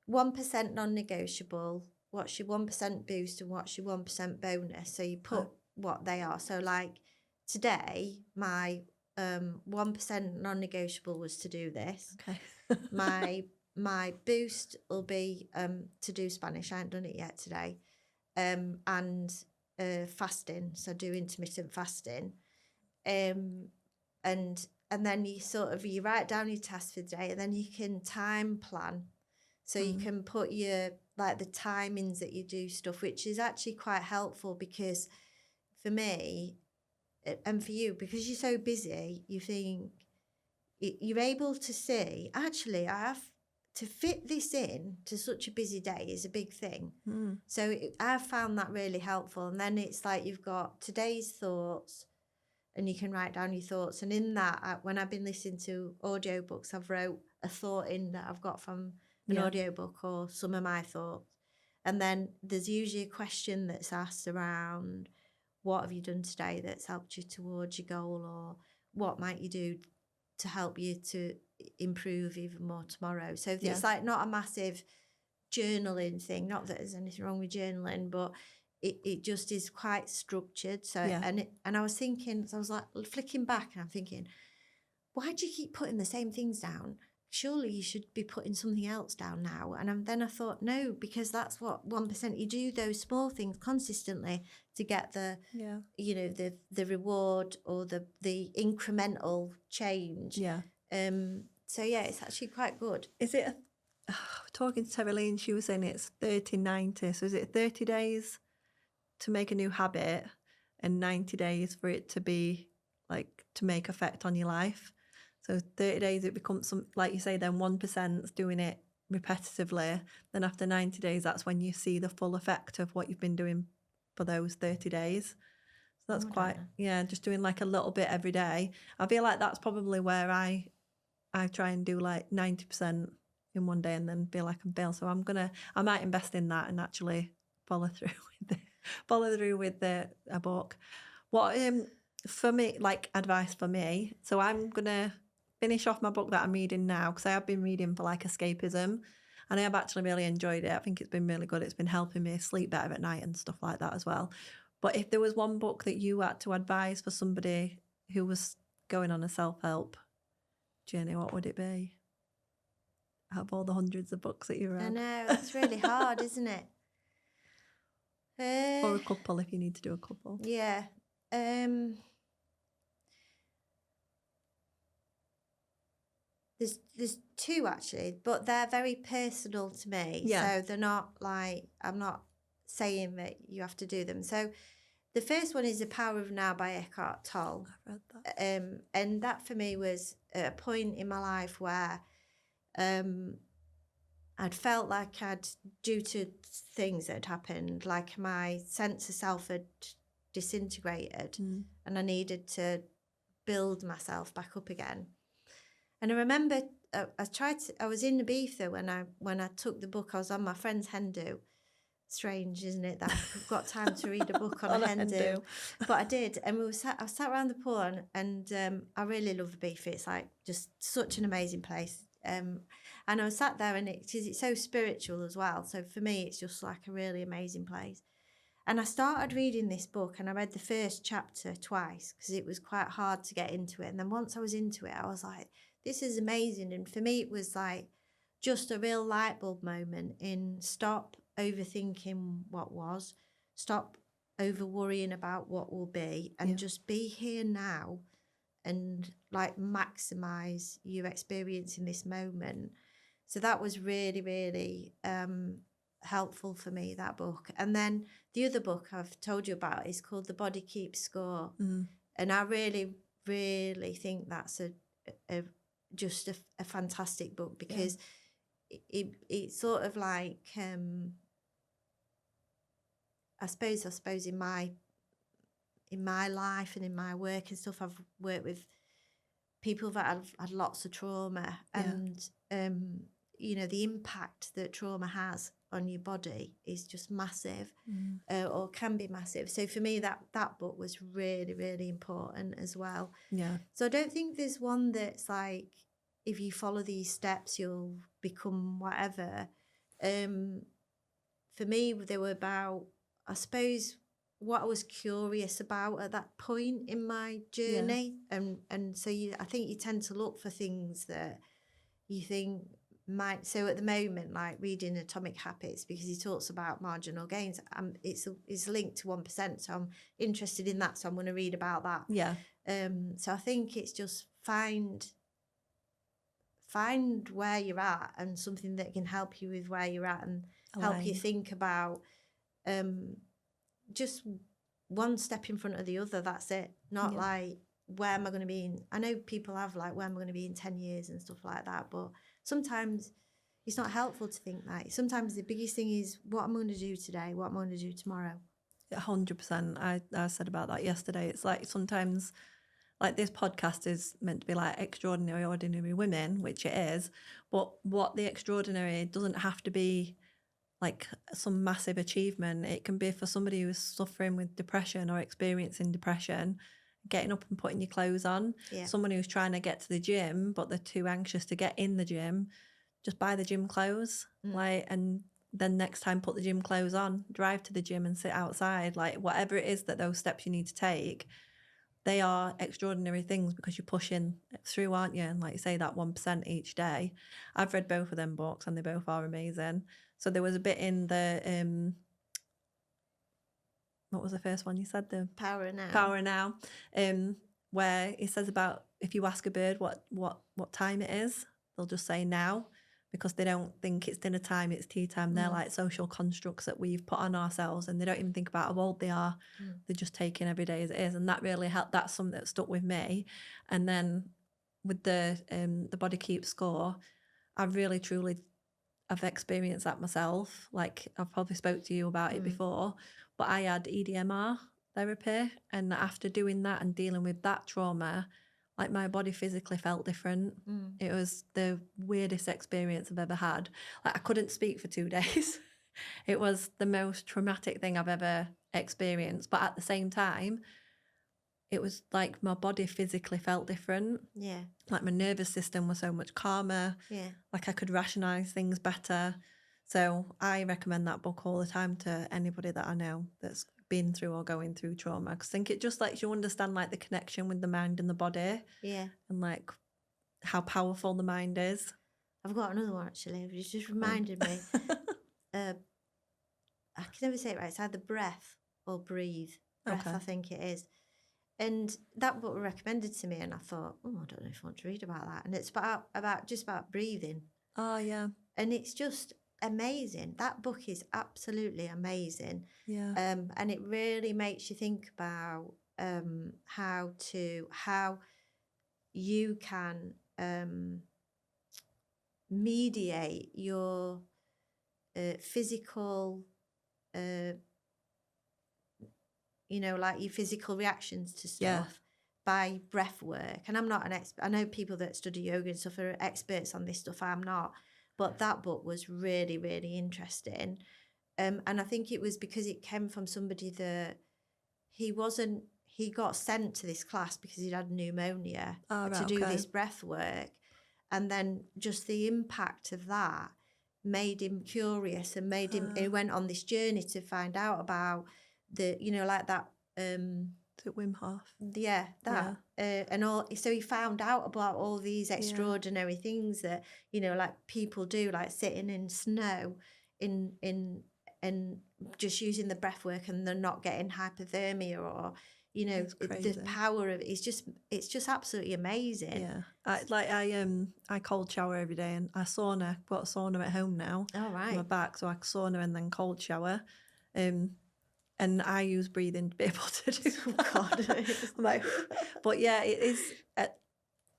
[SPEAKER 2] 1% non-negotiable, what's your 1% boost, and what's your 1% bonus. So you put what they are. So like today, my 1% non-negotiable was to do this.
[SPEAKER 1] Okay.
[SPEAKER 2] my boost will be to do Spanish. I haven't done it yet today. And fasting, so do intermittent fasting. And then you write down your tasks for the day, and then you can time plan. So you can put your like the timings that you do stuff, which is actually quite helpful, because for me and for you, because you're so busy, you think you're able to see, actually, I have to fit this in to such a busy day is a big thing. So I've found that really helpful. And then it's like you've got today's thoughts, and you can write down your thoughts. And in that, when I've been listening to audiobooks, I've wrote a thought in that I've got from an audiobook or some of my thoughts. And then there's usually a question that's asked around, what have you done today that's helped you towards your goal, or what might you do to help you to improve even more tomorrow? So it's like not a massive journaling thing. Not that there's anything wrong with journaling, but it just is quite structured. So and I was thinking, so I was like flicking back, and I'm thinking, why do you keep putting the same things down? Surely you should be putting something else down now. And then I thought, no, because that's what 1%. You do those small things consistently to get the, you know, the reward or the incremental change.
[SPEAKER 1] Yeah.
[SPEAKER 2] So yeah, it's actually quite good.
[SPEAKER 1] Is it talking to Terry, she was saying it's 30-90. So is it 30 days to make a new habit and 90 days for it to be like to make effect on your life? So 30 days it becomes some, like you say, then 1%'s doing it repetitively. Then after 90 days, that's when you see the full effect of what you've been doing for those 30 days. So that's quite, just doing like a little bit every day. I feel like that's probably where I try and do like 90% in one day and then feel like I'm failed. So I might invest in that and actually follow through with a book. What for me, like advice for me, so I'm gonna finish off my book that I'm reading now, because I have been reading for like escapism, and I have actually really enjoyed it. I think it's been really good. It's been helping me sleep better at night and stuff like that as well. But if there was one book that you had to advise for somebody who was going on a self-help journey, what would it be? Out of all the hundreds of books that you read.
[SPEAKER 2] I know, it's really hard, isn't it?
[SPEAKER 1] Or a couple, if you need to do a couple.
[SPEAKER 2] Yeah. There's two actually, but they're very personal to me.
[SPEAKER 1] Yeah.
[SPEAKER 2] So they're not like, I'm not saying that you have to do them. So the first one is The Power of Now by Eckhart Tolle.
[SPEAKER 1] I've read that.
[SPEAKER 2] And that for me was a point in my life where I'd felt like due to things that had happened, like my sense of self had disintegrated, and I needed to build myself back up again. And I remember I was in Ibiza when I took the book. I was on my friend's hen do. Strange, isn't it, that I've got time to read a book on a hen do? But I did, and I sat around the pool, and I really love Ibiza. It's like just such an amazing place. And I was sat there, and it's so spiritual as well. So for me, it's just like a really amazing place. And I started reading this book, and I read the first chapter twice because it was quite hard to get into it. And then once I was into it, I was like, this is amazing. And for me, it was like just a real light bulb moment in stop overthinking what was, stop over worrying about what will be, and just be here now and like maximize your experience in this moment. So that was really, really helpful for me, that book. And then the other book I've told you about is called The Body Keeps Score. And I really, really think that's just a fantastic book, because it's sort of like I suppose in my life and in my work and stuff, I've worked with people that have had lots of trauma, and you know, the impact that trauma has on your body is just massive, or can be massive. So for me, that book was really, really important as well. Yeah. So I don't think there's one that's like, if you follow these steps, you'll become whatever. For me, they were about, I suppose, what I was curious about at that point in my journey. And so I think you tend to look for things that you think might. So at the moment, like reading Atomic Habits, because he talks about marginal gains, it's linked to 1%. So I'm interested in that. So I'm going to read about that. Yeah. So I think it's just find where you're at, and something that can help you with where you're at, and help you think about just one step in front of the other. That's it. Not like, where am I going to be in? I know people have like, where am I going to be in 10 years and stuff like that, but sometimes it's not helpful to think that. Sometimes the biggest thing is, what am I going to do today? What am I going to do tomorrow? 100%. I said about that yesterday. It's like, sometimes, like, this podcast is meant to be like extraordinary, ordinary women, which it is, but what the extraordinary doesn't have to be like some massive achievement. It can be for somebody who's suffering with depression or experiencing depression, getting up and putting your clothes on. Yeah. Someone who's trying to get to the gym, but they're too anxious to get in the gym, just buy the gym clothes, like, and
[SPEAKER 1] then next time put the gym clothes on, drive to the gym and sit outside. Like whatever it is that those steps you need to take, they are extraordinary things because you're pushing through, aren't you? And like you say, that 1% each day. I've read both of them books and they both are amazing. So there was a bit in the what was the first one you said? The
[SPEAKER 2] Power Now.
[SPEAKER 1] Power Now, where it says about if you ask a bird what time it is, they'll just say now, because they don't think it's dinner time, it's tea time. They're like social constructs that we've put on ourselves, and they don't even think about how old they are. They're just taking every day as it is, and that really helped. That's something that stuck with me. And then with the Body Keeps Score, I really truly I've experienced that myself. Like I've probably spoke to you about it before, but I had EDMR therapy, and after doing that and dealing with that trauma, like my body physically felt different. It was the weirdest experience I've ever had. Like I couldn't speak for 2 days. It was the most traumatic thing I've ever experienced, but at the same time, it was like my body physically felt different.
[SPEAKER 2] Yeah.
[SPEAKER 1] Like my nervous system was so much calmer.
[SPEAKER 2] Yeah.
[SPEAKER 1] Like I could rationalise things better. So I recommend that book all the time to anybody that I know that's been through or going through trauma, because I think it just lets you understand like the connection with the mind and the body.
[SPEAKER 2] Yeah.
[SPEAKER 1] And like how powerful the mind is.
[SPEAKER 2] I've got another one actually. You just reminded me. I can never say it right. It's either breath or breathe. Breath,
[SPEAKER 1] Okay.
[SPEAKER 2] I think it is. And that book was recommended to me, and I thought, I don't know if I want to read about that. And it's about breathing.
[SPEAKER 1] Oh yeah.
[SPEAKER 2] And it's just amazing. That book is absolutely amazing.
[SPEAKER 1] Yeah.
[SPEAKER 2] And it really makes you think about how you can mediate your physical, like your physical reactions to stuff by breath work. And I'm not an expert. I know people that study yoga and stuff are experts on this stuff. I'm not. But that book was really, really interesting. And I think it was because it came from somebody that he got sent to this class because he'd had pneumonia to do this breath work. And then just the impact of that made him curious and made him, he went on this journey to find out about the, like that.
[SPEAKER 1] Is it Wim Hof?
[SPEAKER 2] Yeah, that. Yeah. And all. So he found out about all these extraordinary things that, like people do, like sitting in snow and just using the breath work, and they're not getting hypothermia, or the power of it is it's just absolutely amazing.
[SPEAKER 1] Yeah, I cold shower every day, and I sauna. I've got a sauna at home now.
[SPEAKER 2] Oh right.
[SPEAKER 1] On my back, so I sauna and then cold shower. And I use breathing to be able to do.
[SPEAKER 2] Oh God.
[SPEAKER 1] But yeah, it is.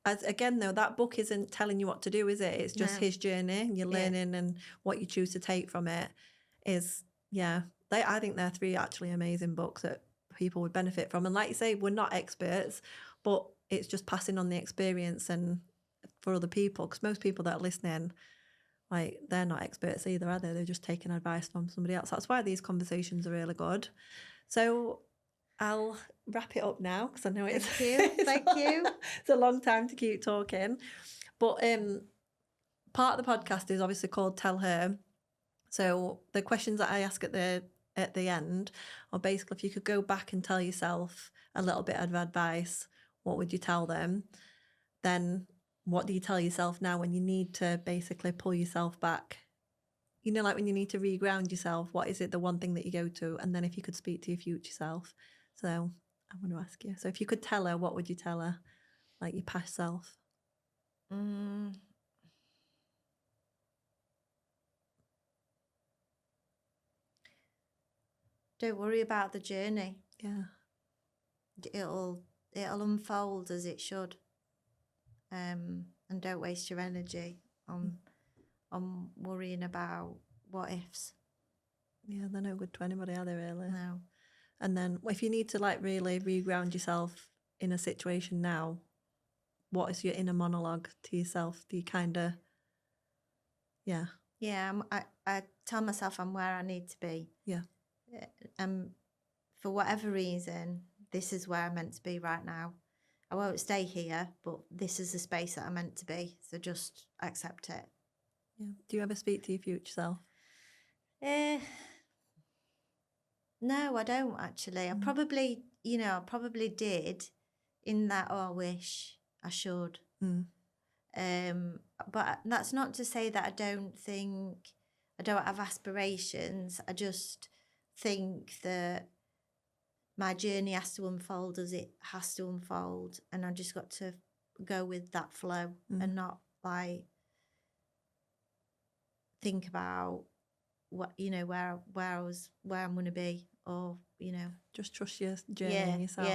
[SPEAKER 1] Again, though, that book isn't telling you what to do, is it? It's just his journey, and you're learning, and what you choose to take from it is, I think they're 3 actually amazing books that people would benefit from. And like you say, we're not experts, but it's just passing on the experience and for other people, because most people that are listening, like, they're not experts either, are they? They're just taking advice from somebody else. That's why these conversations are really good. So I'll wrap it up now, because I know it's
[SPEAKER 2] Thank you.
[SPEAKER 1] It's a long time to keep talking. But part of the podcast is obviously called Tell Her. So the questions that I ask at the end are basically, if you could go back and tell yourself a little bit of advice, what would you tell them? Then what do you tell yourself now when you need to basically pull yourself back? Like when you need to reground yourself, what is it, the one thing that you go to? And then if you could speak to your future self. So I want to ask you. So if you could tell her, what would you tell her? Like your past self.
[SPEAKER 2] Don't worry about the journey.
[SPEAKER 1] Yeah.
[SPEAKER 2] It'll unfold as it should. And don't waste your energy on worrying about what ifs.
[SPEAKER 1] Yeah, they're no good to anybody, are they, really?
[SPEAKER 2] No.
[SPEAKER 1] And then if you need to like really reground yourself in a situation now, what is your inner monologue to yourself? Do you kind of, Yeah,
[SPEAKER 2] I tell myself I'm where I need to be.
[SPEAKER 1] Yeah.
[SPEAKER 2] For whatever reason, this is where I'm meant to be right now. I won't stay here, but this is the space that I'm meant to be. So just accept it.
[SPEAKER 1] Yeah. Do you ever speak to your future self?
[SPEAKER 2] No, I don't actually. I probably, I probably did in that, I wish I should. But that's not to say that I don't have aspirations. I just think that my journey has to unfold as it has to unfold, and I just got to go with that flow and not like think about what where I'm going to be, or
[SPEAKER 1] just trust your journey and yourself,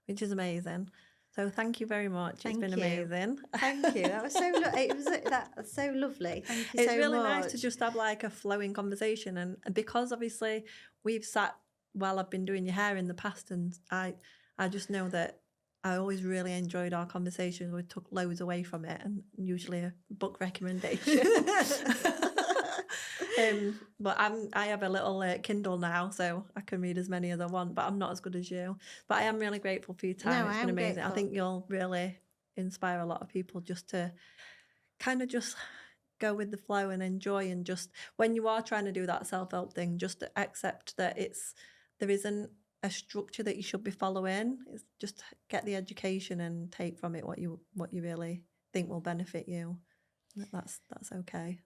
[SPEAKER 1] which is amazing. So thank you very much. It's been amazing.
[SPEAKER 2] Thank you. That was so that's so lovely. Thank you so much.
[SPEAKER 1] It's really nice to just have like a flowing conversation, and because obviously we've sat while I've been doing your hair in the past, and I just know that I always really enjoyed our conversations. We took loads away from it, and usually a book recommendation. But I have a little Kindle now, so I can read as many as I want, but I'm not as good as you. But I am really grateful for your time.
[SPEAKER 2] No,
[SPEAKER 1] it's been amazing. Grateful. I think you'll really inspire a lot of people just to kind of just go with the flow and enjoy, and just when you are trying to do that self-help thing, just to accept that there isn't a structure that you should be following. It's just get the education and take from it what you really think will benefit you. That's okay.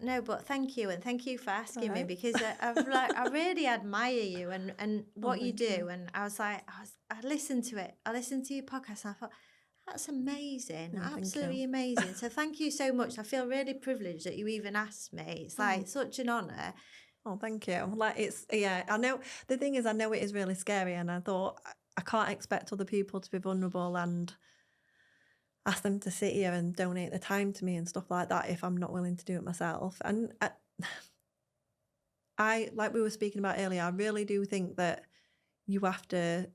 [SPEAKER 2] No, but thank you, and thank you for asking me, because I really admire you and what you do. And I was like, I listened to it. I listened to your podcast, and I thought, that's amazing, absolutely amazing. So thank you so much. I feel really privileged that you even asked me. It's like such an honour.
[SPEAKER 1] Oh, thank you. Like I know the thing is, I know it is really scary, and I thought I can't expect other people to be vulnerable and ask them to sit here and donate the time to me and stuff like that if I'm not willing to do it myself. And I like we were speaking about earlier, I really do think that you have to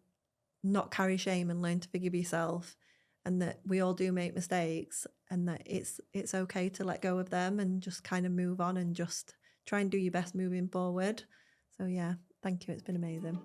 [SPEAKER 1] not carry shame and learn to forgive yourself, and that we all do make mistakes, and that it's okay to let go of them and just kind of move on and just try and do your best moving forward. So yeah, thank you. It's been amazing.